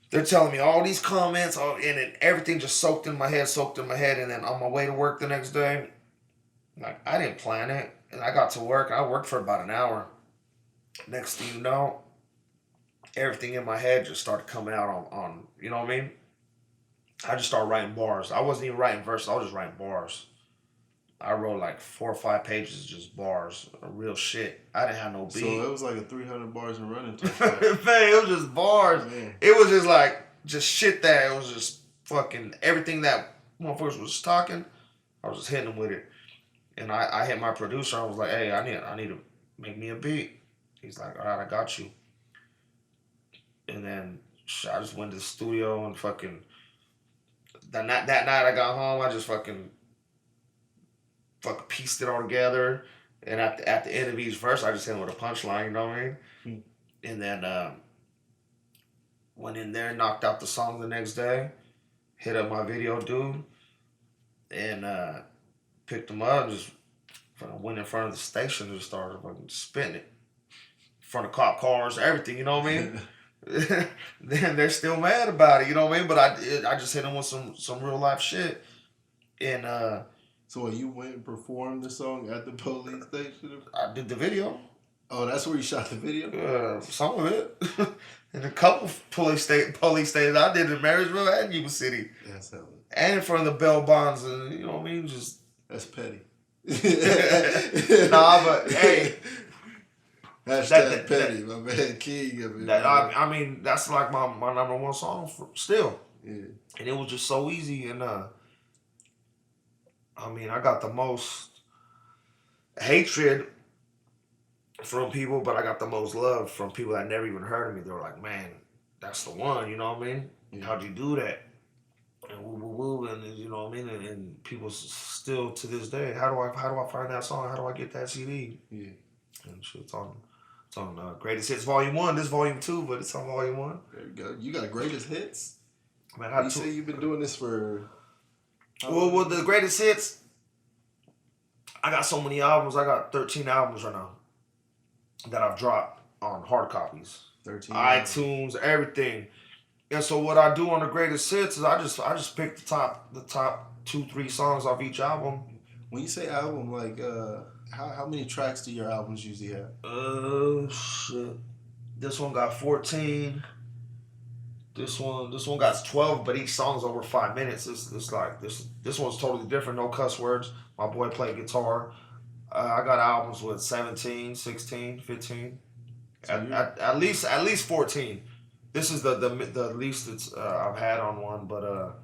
[SPEAKER 2] they're telling me all these comments, and it, everything just soaked in my head. And then on my way to work the next day, like I didn't plan it. And I got to work. I worked for about an hour. Next thing you know, everything in my head just started coming out on you know what I mean? I just started writing bars. I wasn't even writing verses. I was just writing bars. I wrote like 4 or 5 pages, just bars, real shit. I didn't have no beat.
[SPEAKER 1] So it was like a 300 bars and running.
[SPEAKER 2] Man, it was just bars. Man. It was just like just shit that it was just fucking everything that motherfuckers was talking. I was just hitting them with it, and I hit my producer. I was like, hey, I need to make me a beat. He's like, all right, I got you. And then I just went to the studio and fucking. That night I got home, I just fucking pieced it all together. And at the end of each verse, I just hit him with a punchline, you know what I mean? Hmm. And then went in there, knocked out the song the next day, hit up my video dude, and picked him up and just went in front of the station and just started fucking spitting it. In front of cop cars, everything, you know what I mean? Then they're still mad about it, you know what I mean? But I just hit them with some real life shit, and
[SPEAKER 1] so when you went and performed the song at the police station,
[SPEAKER 2] I did the video.
[SPEAKER 1] Oh, that's where you shot the video.
[SPEAKER 2] Some of it, in a couple police stations. I did in Marysville and Yuba City.
[SPEAKER 1] That's hell.
[SPEAKER 2] And in front of the Bell Bonds, and you know what I mean? Just
[SPEAKER 1] that's petty.
[SPEAKER 2] Nah, but hey.
[SPEAKER 1] Hashtag petty, my man King of it.
[SPEAKER 2] I mean, that's like my number one song still.
[SPEAKER 1] Yeah. And
[SPEAKER 2] it was just so easy, and I mean, I got the most hatred from people, but I got the most love from people that never even heard of me. They were like, man, that's the one, you know what I mean? Yeah. How'd you do that? And woo, and you know what I mean? And people still to this day, how do I find that song? How do I get that CD?
[SPEAKER 1] Yeah.
[SPEAKER 2] And shit's on Greatest Hits Volume 1. This Volume 2, but it's on Volume 1.
[SPEAKER 1] There you go. You got Greatest Hits?
[SPEAKER 2] Man,
[SPEAKER 1] you say you've been doing this for...
[SPEAKER 2] Well, the Greatest Hits, I got so many albums. I got 13 albums right now that I've dropped on hard copies.
[SPEAKER 1] 13
[SPEAKER 2] iTunes, everything. And so what I do on the Greatest Hits is I just pick the top 2-3 songs off each album.
[SPEAKER 1] When you say album, like... How many tracks do your albums usually have?
[SPEAKER 2] Shit. This one got 14. This one got 12, but each song's over 5 minutes. It's like this one's totally different. No cuss words. My boy played guitar. I got albums with 17, 16, 15. At least 14. This is the least it's I've had on one, but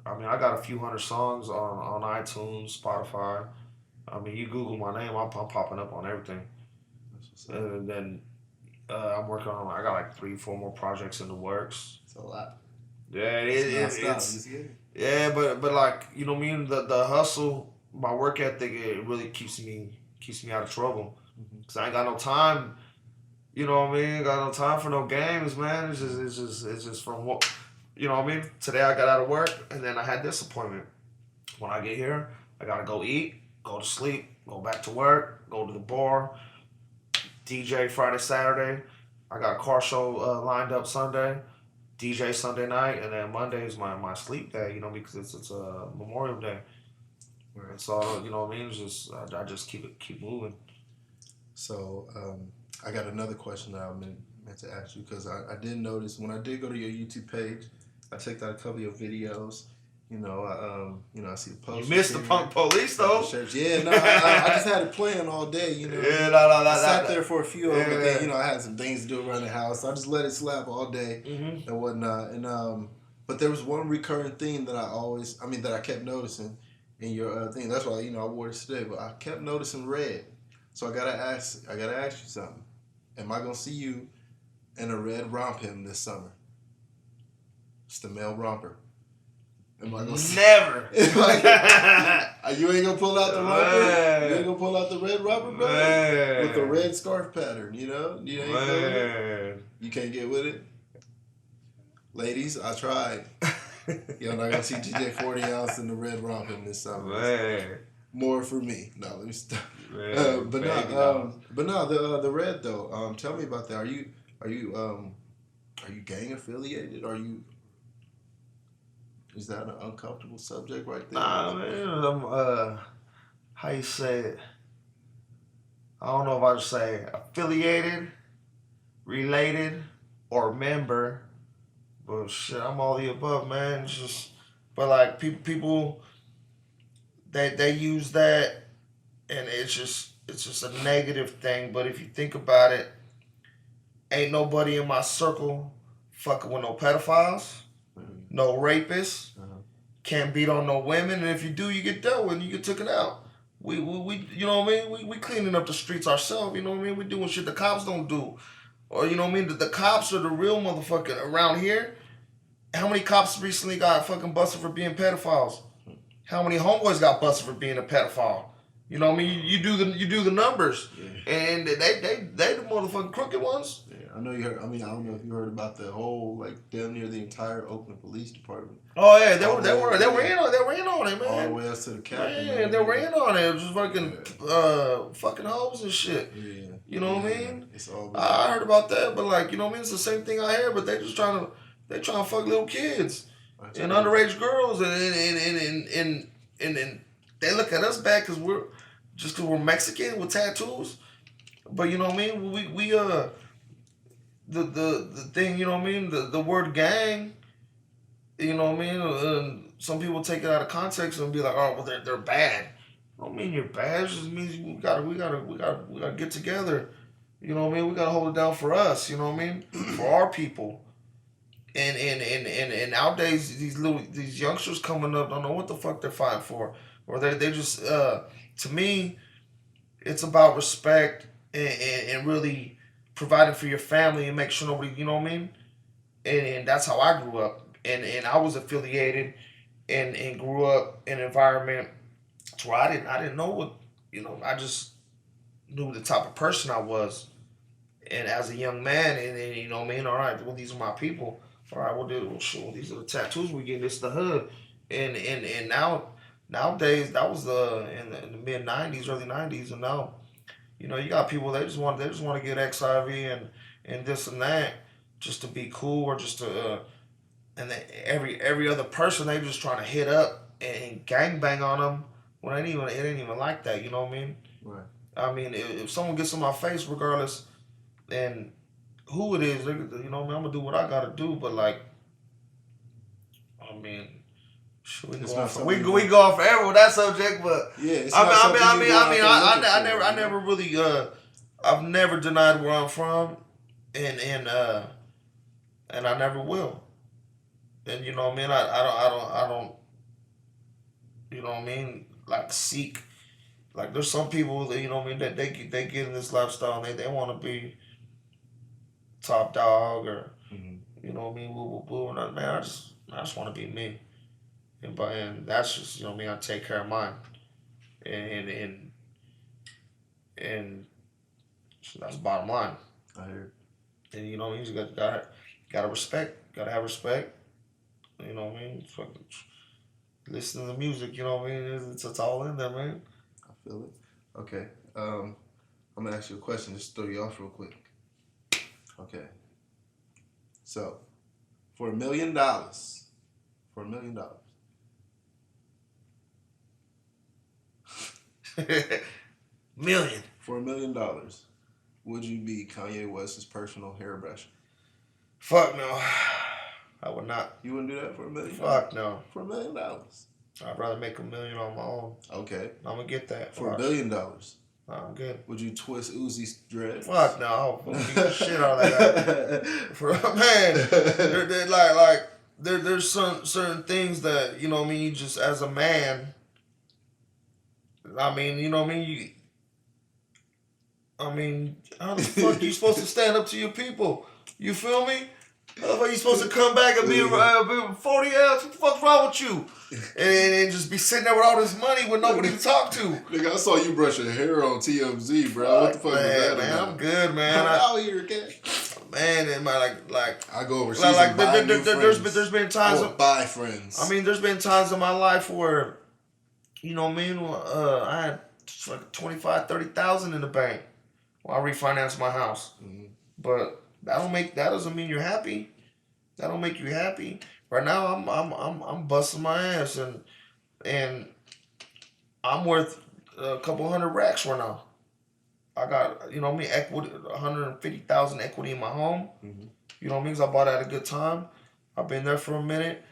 [SPEAKER 2] I mean I got a few hundred songs on iTunes, Spotify. I mean, you Google my name, I'm popping up on everything. And then I'm working on, I got like 3-4 more projects in the works.
[SPEAKER 1] It's a lot.
[SPEAKER 2] Yeah, it's yeah, but like, you know what I mean? The hustle, my work ethic, it really keeps me out of trouble. Cause I ain't got no time. You know what I mean? Got no time for no games, man. It's just from what, you know what I mean? Today I got out of work and then I had this appointment. When I get here, I gotta go eat. Go to sleep, go back to work, go to the bar, DJ Friday, Saturday. I got a car show lined up Sunday, DJ Sunday night, and then Monday is my sleep day, you know, because it's a Memorial Day. Right. So, you know what I mean? It's just, I just keep moving.
[SPEAKER 1] So, I got another question that I meant to ask you, because I did notice when I did go to your YouTube page, I checked out a couple of your videos. You know, I see the post.
[SPEAKER 2] You missed the Punk Police though.
[SPEAKER 1] Yeah, no, I just had it playing all day. You know,
[SPEAKER 2] yeah, no.
[SPEAKER 1] I sat there for a few of them, but then I had some things to do around the house. So I just let it slap all day and whatnot. And but there was one recurring theme that I kept noticing in your thing. That's why I wore this today. But I kept noticing red. So I gotta ask you something. Am I gonna see you in a red romp him this summer? It's the male romper. Am I gonna
[SPEAKER 2] never?
[SPEAKER 1] You ain't gonna pull out the romper? You ain't gonna pull out the red romper, brother? With the red scarf pattern, you know? You ain't feeling it? You can't get with it? Ladies, I tried. Y'all not gonna see GJ 40 ounce in the red romping this summer. more for me. No, let me stop.
[SPEAKER 2] Man,
[SPEAKER 1] But no, the red though. Tell me about that. Are you gang affiliated? Is that an uncomfortable subject right there?
[SPEAKER 2] Nah, man. I'm how you say it? I don't know if I should say affiliated, related, or member. But shit, I'm all the above, man. It's just, but like people, they use that, and it's just a negative thing. But if you think about it, ain't nobody in my circle fucking with no pedophiles, no rapists, can't beat on no women, and if you do, you get dealt with, and you get taken out. We you know what I mean? We cleaning up the streets ourselves, you know what I mean? We doing shit the cops don't do. Or you know what I mean? The cops are the real motherfucker around here. How many cops recently got fucking busted for being pedophiles? How many homeboys got busted for being a pedophile? You know what I mean? You do the numbers, and they the motherfucking crooked ones.
[SPEAKER 1] Yeah, I know you heard. I mean, I don't know if you heard about the whole damn near the entire Oakland Police Department.
[SPEAKER 2] Oh yeah, they were in on it, man.
[SPEAKER 1] All the way up to the captain.
[SPEAKER 2] Man, they were in on it. It was just fucking hoes and shit. Yeah. You know what I mean?
[SPEAKER 1] It's all.
[SPEAKER 2] I heard about that, but you know what I mean? It's the same thing I hear, but they just trying to fuck little kids and underage girls, and they look at us bad because we're Mexican with tattoos. But you know what I mean? We the thing, you know what I mean? The word gang, you know what I mean? Some people take it out of context and be like, oh, well, they're bad. I don't mean you're bad. It just means we gotta get together. You know what I mean? We gotta hold it down for us. You know what I mean? For our people. And nowadays these youngsters coming up don't know what the fuck they're fighting for, or they just to me, it's about respect and really providing for your family and make sure nobody, you know what I mean? And that's how I grew up, and I was affiliated and grew up in an environment to where I didn't know what, you know, I just knew the type of person I was, and as a young man, and you know what I mean? All right, well, these are my people. All right, well, these are the tattoos we get. This is the hood, and nowadays that was in the mid '90s, early '90s, and now, you know, you got people they just want to get XIV and this and that just to be cool, or just to and then every other person they just trying to hit up and gangbang on them when it ain't even like that. You know what I mean?
[SPEAKER 1] Right.
[SPEAKER 2] I mean, if someone gets in my face, regardless, and who it is, you know what I mean? I'm gonna do what I gotta do, but I mean, we go on forever with that subject, but
[SPEAKER 1] yeah,
[SPEAKER 2] I never really I've never denied where I'm from, and I never will, and you know what I mean? I don't, you know what I mean? Seek, there's some people that, you know what I mean, that they get in this lifestyle and they want to be top dog, or you know what I mean, woo, and man, I just want to be me, and that's just, you know what I mean, I take care of mine, and so that's the bottom line.
[SPEAKER 1] I hear.
[SPEAKER 2] And you know what I mean, you gotta have respect, you know what I mean, listen to the music, you know what I mean, it's all in there, man.
[SPEAKER 1] I feel it. Okay, I'm gonna ask you a question, just throw you off real quick. Okay. So, for $1 million,
[SPEAKER 2] Million.
[SPEAKER 1] For $1 million, would you be Kanye West's personal hairbrush?
[SPEAKER 2] Fuck no. I would not.
[SPEAKER 1] You wouldn't do that for $1 million?
[SPEAKER 2] Fuck no.
[SPEAKER 1] For $1 million?
[SPEAKER 2] I'd rather make $1 million on my own.
[SPEAKER 1] Okay.
[SPEAKER 2] I'm gonna get that.
[SPEAKER 1] For $1 billion?
[SPEAKER 2] I'm good.
[SPEAKER 1] Would you twist Uzi's dreads?
[SPEAKER 2] Fuck no. I'll beat the shit out of that. For man, there's certain things that, you know what I mean, you just, as a man, I mean, you know what I mean, how the fuck you supposed to stand up to your people? You feel me? How are you supposed to come back and be 40 What the fuck's wrong with you? And just be sitting there with all this money with nobody to talk to.
[SPEAKER 1] Nigga, I saw you brush your hair on TMZ, bro. What the fuck is that?
[SPEAKER 2] Man, I'm good, man.
[SPEAKER 1] I'm out here, kid.
[SPEAKER 2] Man, and my
[SPEAKER 1] I go overseas and buy new friends.
[SPEAKER 2] There's been times.
[SPEAKER 1] Buy friends.
[SPEAKER 2] I mean, there's been times in my life where you know what I mean? I had like 25, 30,000 in the bank while I refinanced my house.
[SPEAKER 1] Mm-hmm.
[SPEAKER 2] But that doesn't mean you're happy. That don't make you happy. Right now, I'm busting my ass, and I'm worth a couple hundred racks right now. I got, you know what I mean, equity, 150,000 equity in my home.
[SPEAKER 1] Mm-hmm.
[SPEAKER 2] You know what I mean? 'Cause I bought it at a good time. I've been there for a minute.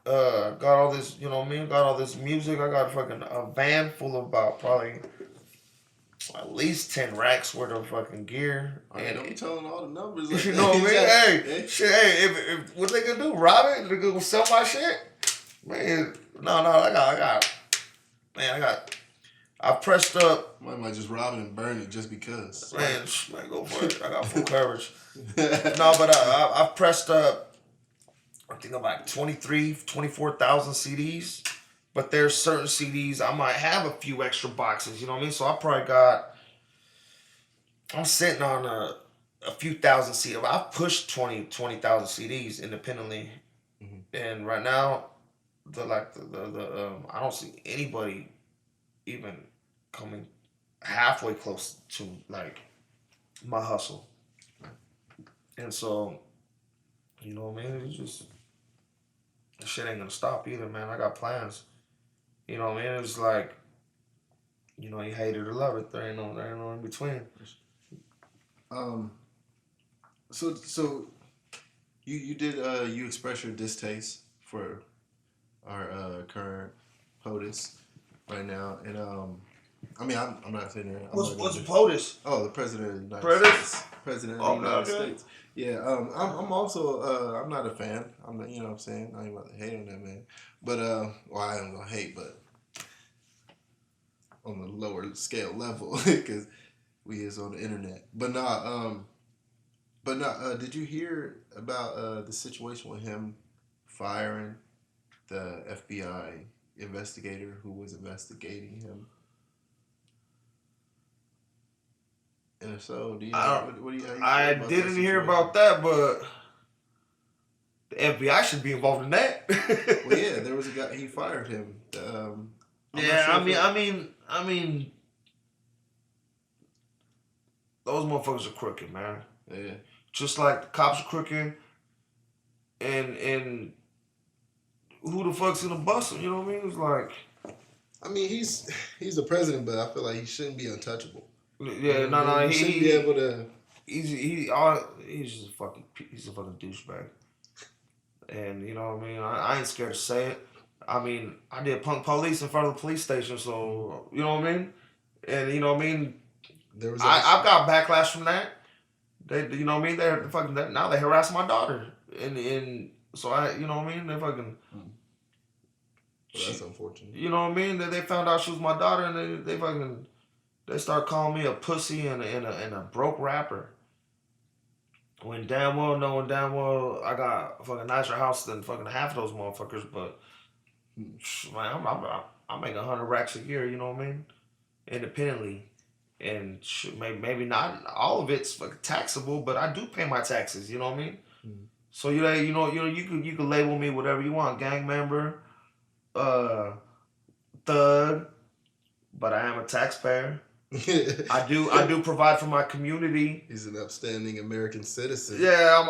[SPEAKER 2] Got all this, you know what I mean? Got all this music. I got fucking a van full of about probably at least 10 racks worth of fucking gear.
[SPEAKER 1] I
[SPEAKER 2] And
[SPEAKER 1] don't be telling all the numbers. Like
[SPEAKER 2] you know what I mean?
[SPEAKER 1] that.
[SPEAKER 2] Hey, shit, hey, if what they gonna do? Rob it? They gonna sell my shit? Man, no, I pressed up.
[SPEAKER 1] Might just rob it and burn it just because.
[SPEAKER 2] Man, go for it. I got full coverage. No, but I pressed up, I think I'm like 24,000 CDs. But there's certain CDs, I might have a few extra boxes, you know what I mean? So I'm sitting on a few thousand CDs. I've pushed 20,000 CDs independently.
[SPEAKER 1] Mm-hmm.
[SPEAKER 2] And right now, I don't see anybody even coming halfway close to like my hustle. And so, you know what I mean? It's just, this shit ain't gonna stop either, man. I got plans. You know what I mean? It's like, you know, you hate it or love it. There ain't no in between.
[SPEAKER 1] So you did you express your distaste for our current POTUS right now, and I mean I'm not sitting there.
[SPEAKER 2] What's POTUS?
[SPEAKER 1] Oh, the president of the United States. President of the United States. Yeah. I'm also I'm not a fan. I'm not, you know what I'm saying? I ain't about to hate on that man, but well, I am gonna hate, but on the lower scale level because we is on the internet. But did you hear about the situation with him firing the FBI investigator who was investigating him? And if so, do you? What do you?
[SPEAKER 2] I didn't hear about that, but the FBI should be involved in that.
[SPEAKER 1] Well, yeah, there was a guy. He fired him.
[SPEAKER 2] Yeah, I mean, those motherfuckers are crooked, man.
[SPEAKER 1] Yeah.
[SPEAKER 2] Just like the cops are crooked, and who the fuck's gonna bust him? You know what I mean? It's like,
[SPEAKER 1] I mean, he's the president, but I feel like he shouldn't be untouchable.
[SPEAKER 2] Yeah, no,
[SPEAKER 1] he shouldn't be able to.
[SPEAKER 2] He's just he's a fucking douchebag. And you know what I mean? I ain't scared to say it. I mean, I did punk police in front of the police station, so you know what I mean? And you know what I mean? I've got backlash from that. They, you know what I mean? They're fucking now they harass my daughter, and so you know what I mean? They fucking.
[SPEAKER 1] Well, that's unfortunate.
[SPEAKER 2] You know what I mean? They found out she was my daughter, and they start calling me a pussy and a broke rapper. Knowing damn well I got a fucking nicer house than fucking half of those motherfuckers, but man, I'm making 100 racks a year, you know what I mean? Independently. And maybe not all of it's fucking taxable, but I do pay my taxes, you know what I mean?
[SPEAKER 1] Mm-hmm.
[SPEAKER 2] So you can label me whatever you want, gang member, thug, but I am a taxpayer. I do provide for my community.
[SPEAKER 1] He's an upstanding American citizen.
[SPEAKER 2] Yeah,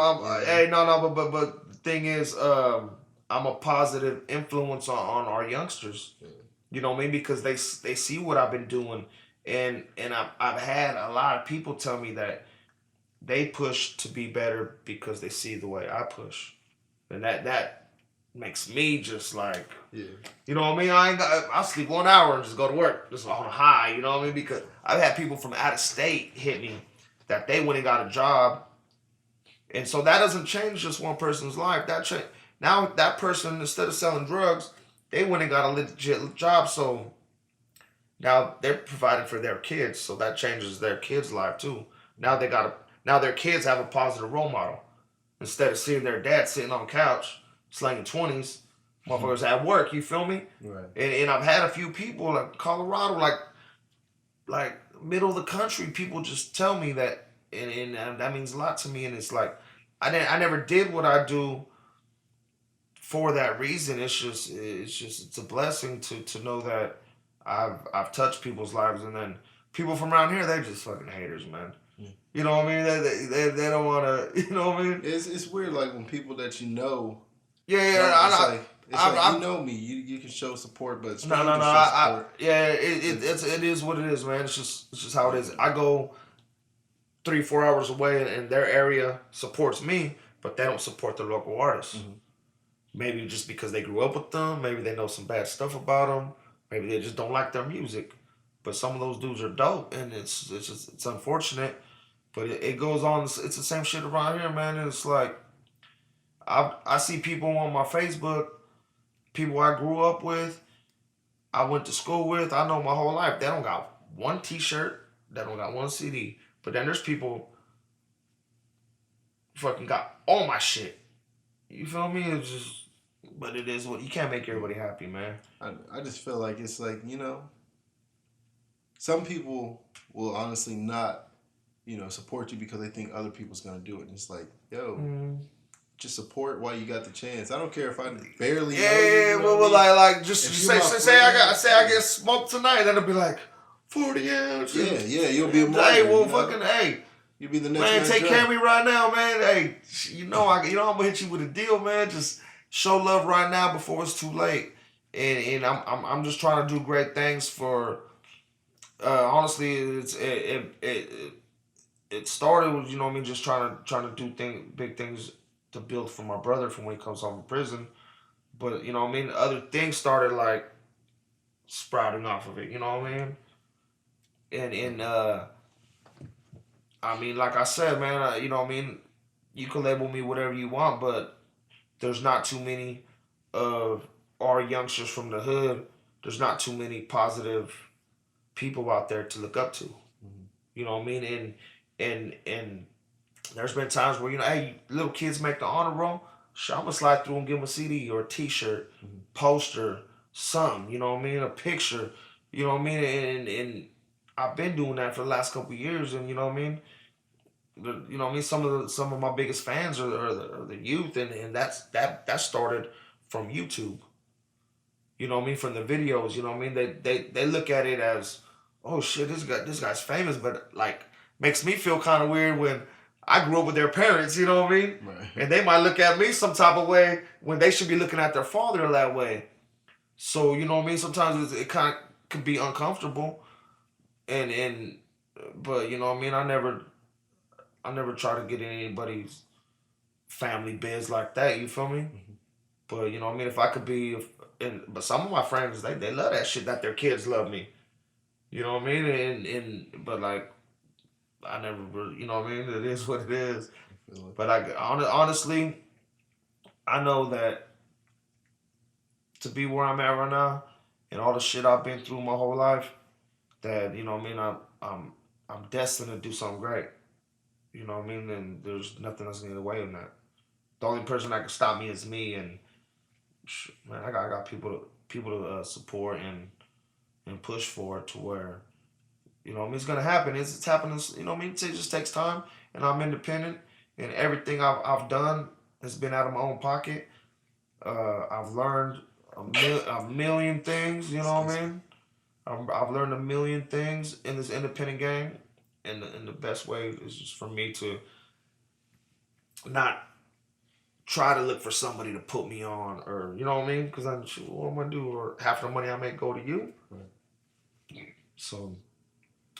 [SPEAKER 2] hey, no, but the thing is, I'm a positive influence on our youngsters. Yeah. You know what I mean? Because they see what I've been doing, and I've had a lot of people tell me that they push to be better because they see the way I push, and that makes me just like, yeah. You know what I mean? I'll sleep 1 hour and just go to work, just on a high. You know what I mean? Because I've had people from out of state hit me that they went and got a job, and so that doesn't change just one person's life. Now that person, instead of selling drugs, they went and got a legit job. So now they're providing for their kids, so that changes their kids' life too. Now their kids have a positive role model instead of seeing their dad sitting on the couch slanging 20s, motherfuckers at work, you feel me?
[SPEAKER 1] Right.
[SPEAKER 2] And I've had a few people like Colorado, like middle of the country, people just tell me that, and that means a lot to me. And it's like, I never did what I do for that reason. It's a blessing to know that I've touched people's lives, and then people from around here, they just fucking haters, man.
[SPEAKER 1] Yeah.
[SPEAKER 2] You know what I mean? They don't want to. You know what I mean?
[SPEAKER 1] It's weird, like when people that you know.
[SPEAKER 2] Yeah.
[SPEAKER 1] It's like you know me, you can show support, but
[SPEAKER 2] No.
[SPEAKER 1] strangers show support.
[SPEAKER 2] It is what it is, man. It's just how it is. I go 3-4 hours away, and their area supports me, but they don't support the local artists.
[SPEAKER 1] Mm-hmm.
[SPEAKER 2] Maybe just because they grew up with them. Maybe they know some bad stuff about them. Maybe they just don't like their music. But some of those dudes are dope, and it's unfortunate. But it goes on. It's the same shit around here, man. And it's like I see people on my Facebook, people I grew up with, I went to school with, I know my whole life. They don't got one T-shirt. They don't got one CD. But then there's people fucking got all my shit. You feel me? It's just, but it is what you can't make everybody happy, man.
[SPEAKER 1] I just feel like it's like, some people will honestly not, support you because they think other people's gonna do it. And it's like, yo, just support while you got the chance. I don't care if I barely know you.
[SPEAKER 2] Yeah, well, like just say I get smoked tonight, then it'll be like 40 ounces.
[SPEAKER 1] Yeah, you'll be a martyr.
[SPEAKER 2] Hey, well, fucking hey.
[SPEAKER 1] You'll be the next
[SPEAKER 2] man. Take care of me right now, man. Hey, I'm gonna hit you with a deal, man. Just show love right now before it's too late. And I'm just trying to do great things for. Honestly, it started with just trying to do big things to build for my brother from when he comes home from prison. But other things started like sprouting off of it. You know what I mean? And like I said, man, you can label me whatever you want, but there's not too many of our youngsters from the hood. There's not too many positive people out there to look up to. Mm-hmm. You know what I mean? And there's been times where, hey, little kids make the honor roll. I'm going to slide through and give them a CD or a T-shirt, poster, something, you know what I mean? A picture, you know what I mean? And I've been doing that for the last couple of years, and you know what I mean? Some of my biggest fans are the youth, and that started from YouTube. You know what I mean? From the videos, you know what I mean? They look at it as, oh shit, this guy's famous, but like makes me feel kind of weird when I grew up with their parents, you know what I mean?
[SPEAKER 1] Right.
[SPEAKER 2] And they might look at me some type of way when they should be looking at their father that way. So, you know what I mean? Sometimes it kind of could be uncomfortable. But you know what I mean? I never try to get in anybody's family biz like that, you feel me? Mm-hmm. But you know what I mean? If I could be, but some of my friends, they love that shit that their kids love me. You know what I mean? But like, I never really, you know what I mean? It is what it is. But honestly, I know that to be where I'm at right now and all the shit I've been through my whole life, that, you know what I mean, I'm destined to do something great. You know what I mean? And there's nothing that's getting in the way of that. The only person that can stop me is me, and man, I got people to support and push for it to where, you know what I mean, it's gonna happen. It's happening, you know what I mean? It just takes time, and I'm independent, and everything I've done has been out of my own pocket. I've learned a million things, you know what I mean? I've learned a million things in this independent game, and the best way is just for me to not try to look for somebody to put me on, or you know what I mean? Because what am I gonna do? Or half the money I make go to you. Right. So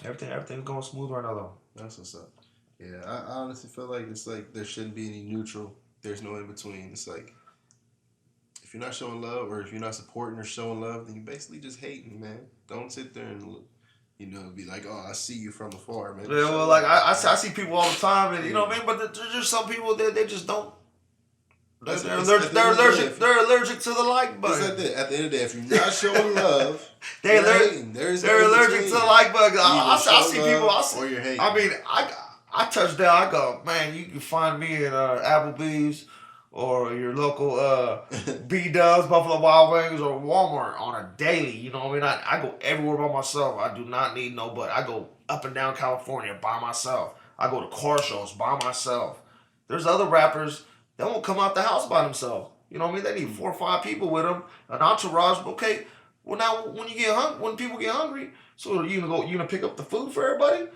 [SPEAKER 2] everything's going smooth right now, though.
[SPEAKER 1] That's what's up. Yeah, I honestly feel like it's like there shouldn't be any neutral. There's no in between. It's like if you're not showing love, or if you're not supporting or showing love, then you basically just hating, man. Don't sit there and be like, oh, I see you from afar, man.
[SPEAKER 2] Yeah, well, like I see people all the time, and you know what I mean. But there's just some people that they just don't. They're allergic to the like button.
[SPEAKER 1] It's like that. At the end of the day, if you're not showing love,
[SPEAKER 2] they're allergic to the like button. I see people.
[SPEAKER 1] Or you're hating.
[SPEAKER 2] I mean, I touch down. I go, man. You can find me in Applebee's or your local B-Dubs, Buffalo Wild Wings, or Walmart on a daily. You know what I mean? I go everywhere by myself. I do not need nobody. I go up and down California by myself. I go to car shows by myself. There's other rappers. They won't come out the house by themselves. You know what I mean? They need 4 or 5 people with them, an entourage. Okay, Well, now when people get hungry, so you gonna pick up the food for everybody,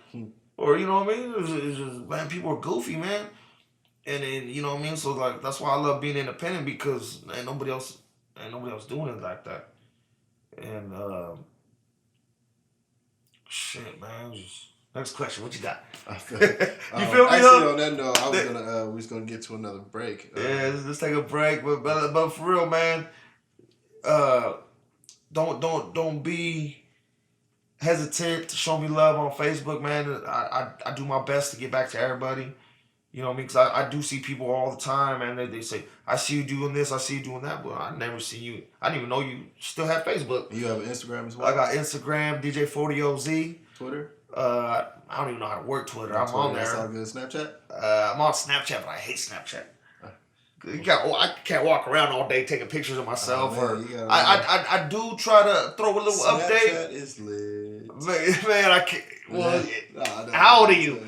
[SPEAKER 2] or you know what I mean? It's just, man, people are goofy, man, and then you know what I mean. So like that's why I love being independent because ain't nobody else doing it like that. And shit, man. Next question, what you got?
[SPEAKER 1] I feel,
[SPEAKER 2] you feel me?
[SPEAKER 1] Actually, on that note, we was gonna get to another break.
[SPEAKER 2] Yeah, let's take a break, but for real, man. Don't be hesitant to show me love on Facebook, man. I do my best to get back to everybody. You know what I mean? Because I do see people all the time, and they say, I see you doing this, I see you doing that, but I never see you. I didn't even know you still have Facebook.
[SPEAKER 1] You have an Instagram as well?
[SPEAKER 2] I got Instagram, DJ40OZ.
[SPEAKER 1] Twitter?
[SPEAKER 2] I don't even know how to work Twitter. I'm on there.
[SPEAKER 1] That's all good. Snapchat?
[SPEAKER 2] I'm on Snapchat, but I hate Snapchat. I can't walk around all day taking pictures of myself. I do try to throw a little
[SPEAKER 1] Snapchat
[SPEAKER 2] update.
[SPEAKER 1] Snapchat is lit.
[SPEAKER 2] Man, I can't. Well, how old are you?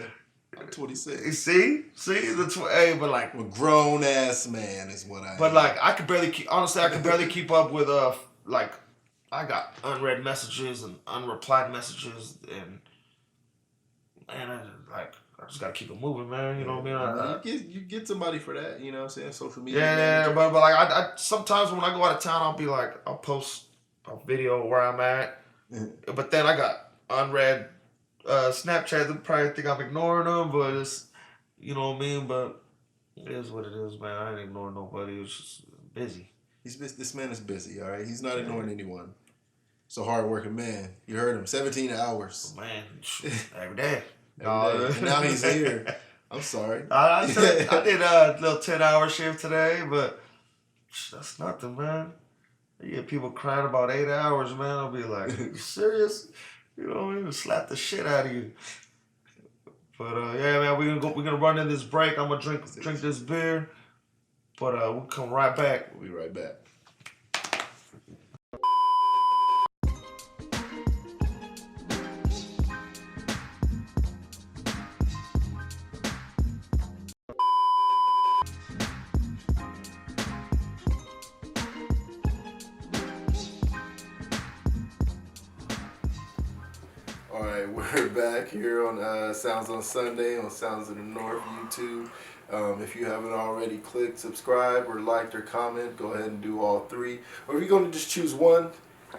[SPEAKER 1] I'm 26.
[SPEAKER 2] See, hey, but like
[SPEAKER 1] a grown ass man is what I.
[SPEAKER 2] But am. Like I could barely keep. Honestly, I could barely keep up with like I got unread messages and unreplied messages and I just gotta keep it moving, man. You know what I mean?
[SPEAKER 1] You get somebody for that. You know what I'm saying? Social media.
[SPEAKER 2] Yeah, but like I sometimes when I go out of town, I'll post a video where I'm at, but then I got unread Snapchat. They probably think I'm ignoring them, but it's you know what I mean. But it is what it is, man. I ain't ignoring nobody. It's just busy.
[SPEAKER 1] This man is busy. All right, he's not ignoring anyone. It's a hardworking man. You heard him. 17 hours.
[SPEAKER 2] Man, every day.
[SPEAKER 1] And now he's here. I'm sorry.
[SPEAKER 2] I did a little 10-hour shift today, but that's nothing, man. You get people crying about 8 hours, man. I'll be like, you serious? You know what I mean? Slap the shit out of you. But yeah, man, we're gonna run in this break. I'm gonna drink this beer. But we'll come right back.
[SPEAKER 1] We'll be right back. Alright, we're back here on Sounds on Sunday on Sounds of the North YouTube. If you haven't already clicked subscribe or liked or comment, go ahead and do all three. Or if you're going to just choose one,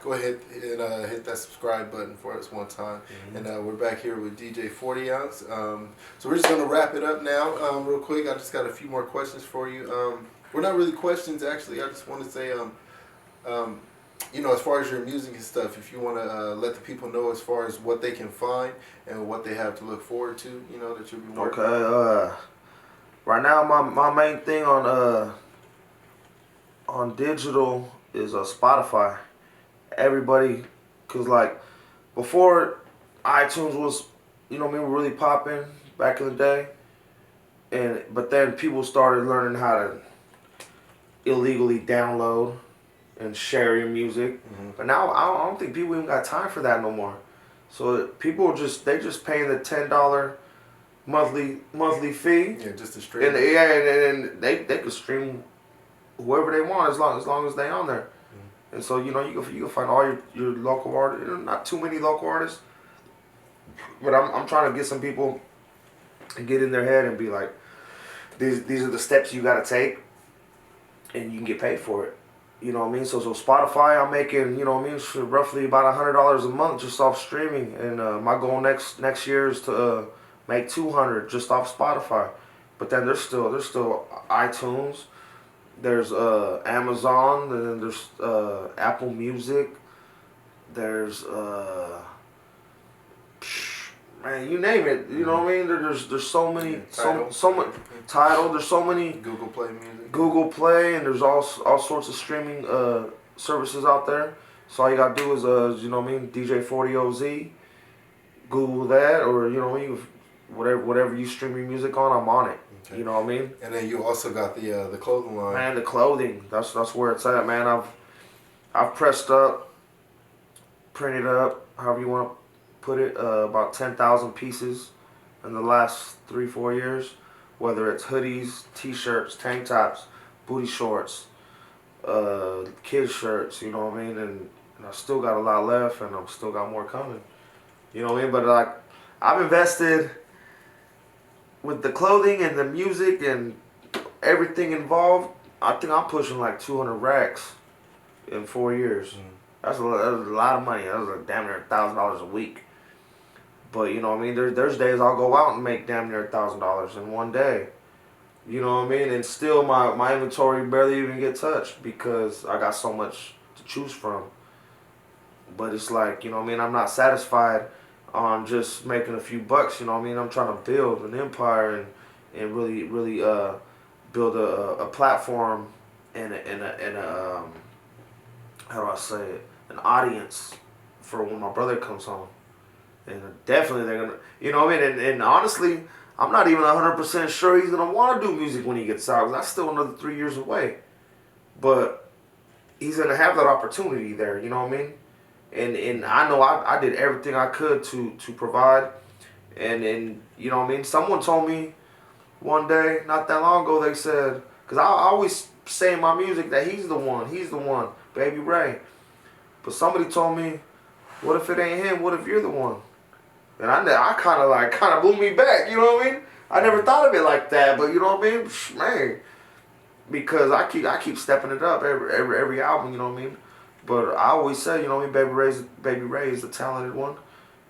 [SPEAKER 1] go ahead and hit that subscribe button for us one time. Mm-hmm. And we're back here with DJ 40 Ounce. So we're just going to wrap it up now real quick. I just got a few more questions for you. Well, not really questions, actually. I just want to say, you know, as far as your music and stuff, if you want to let the people know as far as what they can find and what they have to look forward to, you know, that you'll be working.
[SPEAKER 2] Okay, right now my main thing on digital is Spotify. Everybody, cause like before iTunes was, you know what I mean, really popping back in the day, but then people started learning how to illegally download and share your music. Mm-hmm. But now I don't think people even got time for that no more. So people they just paying the $10 monthly fee.
[SPEAKER 1] Yeah, just to stream.
[SPEAKER 2] And they could stream whoever they want as long as they on there. Mm-hmm. And so you know you can find all your local artists. You know, not too many local artists, but I'm trying to get some people and get in their head and be like, these are the steps you got to take, and you can get paid for it. You know what I mean? So Spotify, I'm making, you know what I mean, roughly about $100 a month just off streaming. And my goal next year is to make $200 just off Spotify. But then there's still iTunes, there's Amazon, and then there's Apple Music, there's man, you name it. You know what I mean? There's so many, so much Tidal. There's so many
[SPEAKER 1] Google Play Music.
[SPEAKER 2] Google Play, and there's all sorts of streaming services out there. So all you gotta do is you know what I mean, DJ 40OZ. Google that, or you know what I mean, whatever you stream your music on, I'm on it. Okay. You know what I mean?
[SPEAKER 1] And then you also got the clothing line.
[SPEAKER 2] Man, the clothing. That's where it's at, man. I've pressed up, printed up, however you want to put it, about 10,000 pieces in the last 3-4 years. Whether it's hoodies, t-shirts, tank tops, booty shorts, kids shirts, you know what I mean, and and I still got a lot left, and I'm still got more coming. You know what I mean? But like, I've invested with the clothing and the music and everything involved. I think I'm pushing like 200 racks in 4 years. That's a lot of money. That was like damn near $1,000 a week. But you know what I mean? There's days I'll go out and make damn near $1,000 in one day. You know what I mean? And still my inventory barely even get touched because I got so much to choose from. But it's like, you know what I mean? I'm not satisfied on just making a few bucks. You know what I mean? I'm trying to build an empire and really build a platform and a how do I say it? An audience for when my brother comes home. And definitely they're gonna, you know what I mean? And honestly, I'm not even 100% sure he's gonna want to do music when he gets out. 'Cause that's still another 3 years away. But he's gonna have that opportunity there. You know what I mean? And I know I did everything I could to provide. And you know what I mean? Someone told me one day, not that long ago, they said, because I always say in my music that he's the one, Baby Ray. But somebody told me, what if it ain't him? What if you're the one? And I kind of blew me back. You know what I mean? I never thought of it like that. But you know what I mean? Man, because I keep stepping it up every album. You know what I mean? But I always say, you know what I mean? Baby Ray is the talented one,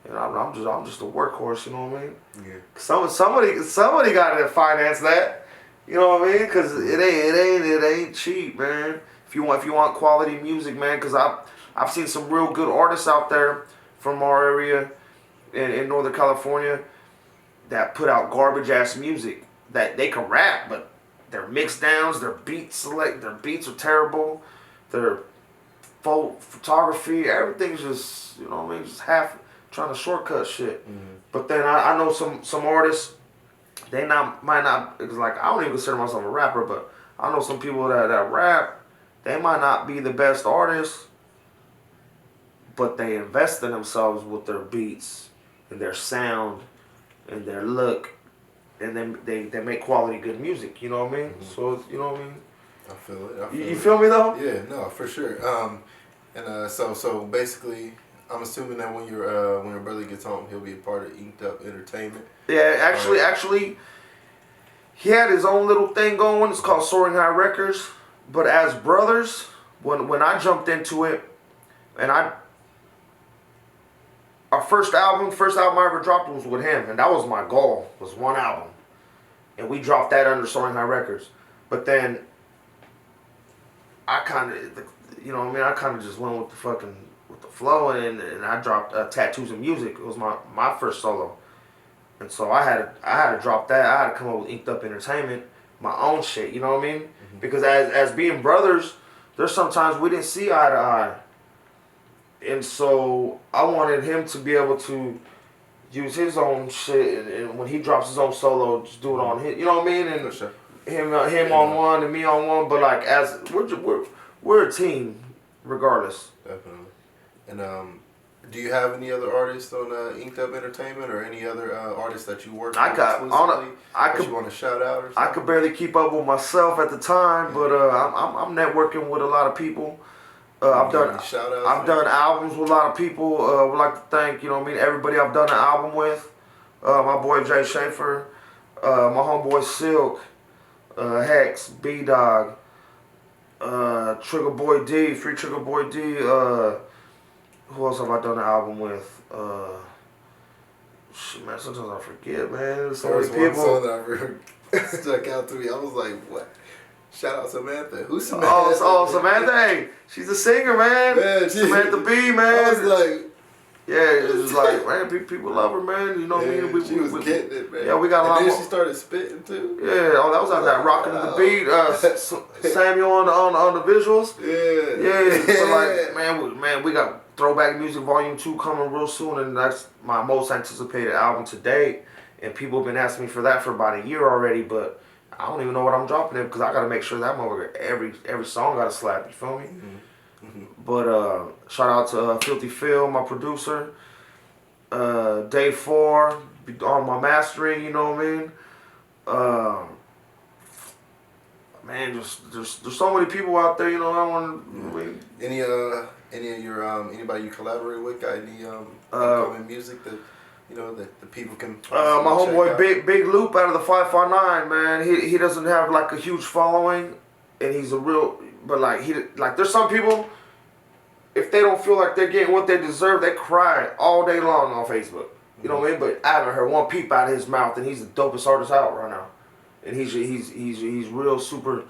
[SPEAKER 2] and I'm just a workhorse. You know what I mean? Yeah. Somebody got to finance that. You know what I mean? Because it ain't cheap, man. If you want quality music, man. Because I've seen some real good artists out there from our area in Northern California that put out garbage ass music that they can rap, but their mix downs, their beats are terrible. Their photography, everything's just, you know what I mean, just half trying to shortcut shit. But then I know some artists, they might not, it's like, I don't even consider myself a rapper, but I know some people that rap, they might not be the best artists, but they invest in themselves with their beats and their sound and their look, and then they make quality good music, you know what I mean? So, you know what I mean?
[SPEAKER 1] I feel it.
[SPEAKER 2] You feel me though?
[SPEAKER 1] Yeah, no, for sure. So basically, I'm assuming that when your brother gets home, he'll be a part of Inked Up Entertainment.
[SPEAKER 2] Yeah, actually, he had his own little thing going. It's called Soaring High Records. But as brothers, when I jumped into it, and our first album I ever dropped was with him, and that was my goal, was one album, and we dropped that under Soaring High Records. But then I kind of, you know what I mean, I kind of just went with the flow, and I dropped Tattoos and Music. It was my first solo, and so I had to drop that. I had to come up with Inked Up Entertainment, my own shit. You know what I mean? Because as being brothers, there's sometimes we didn't see eye to eye, and so I wanted him to be able to use his own shit, and when he drops his own solo, just do it on his. You know what I mean? And
[SPEAKER 1] for sure.
[SPEAKER 2] him on one and me on one, but like as we're a team, regardless.
[SPEAKER 1] Definitely. And do you have any other artists on Inked Up Entertainment, or any other artists that you work with exclusively that you want to shout out or something?
[SPEAKER 2] I could barely keep up with myself at the time, but I'm networking with a lot of people. I've done albums with a lot of people. Would like to thank, you know what I mean, everybody I've done an album with. My boy Jay Schaefer, my homeboy Silk, Hex, B-Dog, Trigger Boy D, Free Trigger Boy D. Who else have I done an album with? Shit, man, sometimes I forget, man. There's so many people.
[SPEAKER 1] One song that I heard stuck out to me. I was like, what? Shout out Samantha. Who's Samantha?
[SPEAKER 2] Oh, Samantha. Hey, she's a singer, man. Samantha B, man.
[SPEAKER 1] I was like,
[SPEAKER 2] yeah, it's just like, man, people love her, man. You know what I mean?
[SPEAKER 1] She was getting it, man.
[SPEAKER 2] Yeah, we got a lot
[SPEAKER 1] more.
[SPEAKER 2] more.
[SPEAKER 1] And then she started spitting too.
[SPEAKER 2] Yeah, that was out that Rockin' to the Beat. Samuel on the visuals. Yeah. So like, man, we got Throwback Music Volume 2 coming real soon, and that's my most anticipated album to date. And people have been asking me for that for about a year already, but I don't even know what I'm dropping it because I got to make sure that motherfucker, every song got to slap, you feel me? But shout out to Filthy Phil, my producer. Day 4 on my mastering, you know what I mean? man, just there's so many people out there, you know. I want
[SPEAKER 1] any of your anybody you collaborate with got any upcoming music that you know that the people can.
[SPEAKER 2] My homeboy Big Loop out of the 559, man. He doesn't have like a huge following, and he's a real. But like there's some people, if they don't feel like they're getting what they deserve, they cry all day long on Facebook. You know what I mean? But I haven't heard one peep out of his mouth, and he's the dopest artist out right now. And he's real super,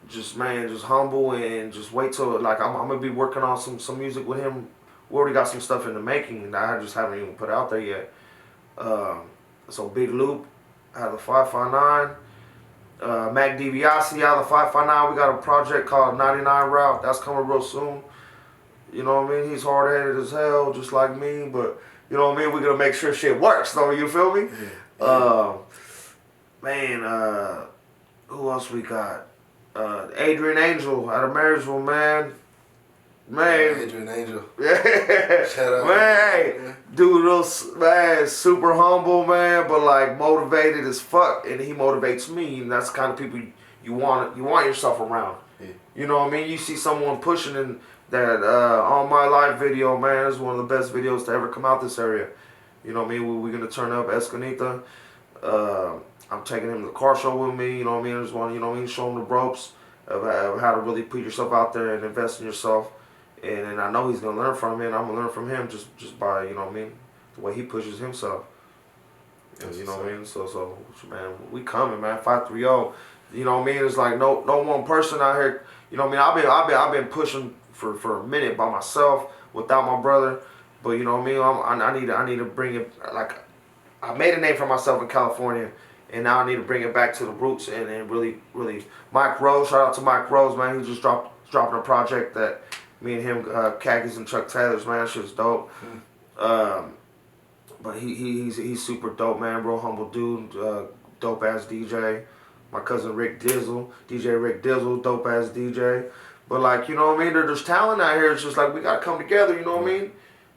[SPEAKER 2] just humble, and just wait till like I'm gonna be working on some music with him. We already got some stuff in the making, and I just haven't even put out there yet. So Big Loop out of the 559. Mac DiBiase out of the 559. We got a project called 99 Route. That's coming real soon. You know what I mean? He's hard-headed as hell, just like me, but you know what I mean? We're gonna make sure shit works, though, you feel me? Yeah. Who else we got? Adrian Angel out of Marysville, man.
[SPEAKER 1] Adrian Angel.
[SPEAKER 2] Yeah.
[SPEAKER 1] Shout out.
[SPEAKER 2] Man, dude, man, super humble, man, but like motivated as fuck, and he motivates me, and that's the kind of people you want yourself around. Yeah. You know what I mean? You see someone pushing in that On My Life video, man, is one of the best videos to ever come out this area. You know what I mean? We're gonna turn up Escanita. I'm taking him to the car show with me. You know what I mean? I just want show him the ropes of how to really put yourself out there and invest in yourself. And I know he's gonna learn from it, and I'm gonna learn from him just by, you know what I mean, the way he pushes himself. You know what I mean? So man, we coming, man. 530. You know what I mean? It's like no one person out here. You know what I mean? I've been pushing for a minute by myself without my brother, but you know what I mean? I need to bring it, like, I made a name for myself in California, and now I need to bring it back to the roots and really Mike Rose. Shout out to Mike Rose, man. He just dropping a project that me and him, Khakis and Chuck Taylor's, man. That shit's dope. But he's super dope, man. Real humble dude. Dope ass DJ. My cousin Rick Dizzle, DJ Rick Dizzle, dope ass DJ. But like, you know what I mean? There's talent out here. It's just like we gotta come together. You know what I mean?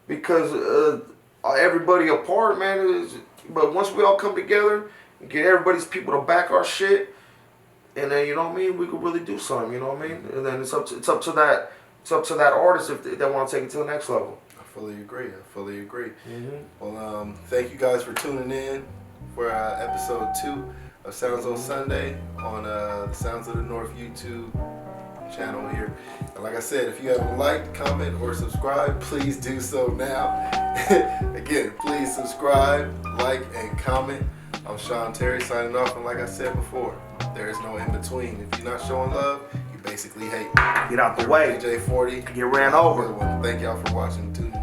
[SPEAKER 2] Because everybody apart, man. But once we all come together and get everybody's people to back our shit, and then you know what I mean, we could really do something. You know what I mean? And then it's up to that artist if they want to take it to the next level.
[SPEAKER 1] I fully agree. Well, thank you guys for tuning in for episode 2 of Sounds on Sunday on the Sounds of the North YouTube channel here. And like I said, if you haven't liked, comment, or subscribed, please do so now. Again, please subscribe, like, and comment. I'm Shawn Terry signing off, and like I said before, there is no in between. If you're not showing love, you basically hate.
[SPEAKER 2] Get out the way.
[SPEAKER 1] DJ 40.
[SPEAKER 2] Get ran over.
[SPEAKER 1] Thank y'all for watching. Tuning in.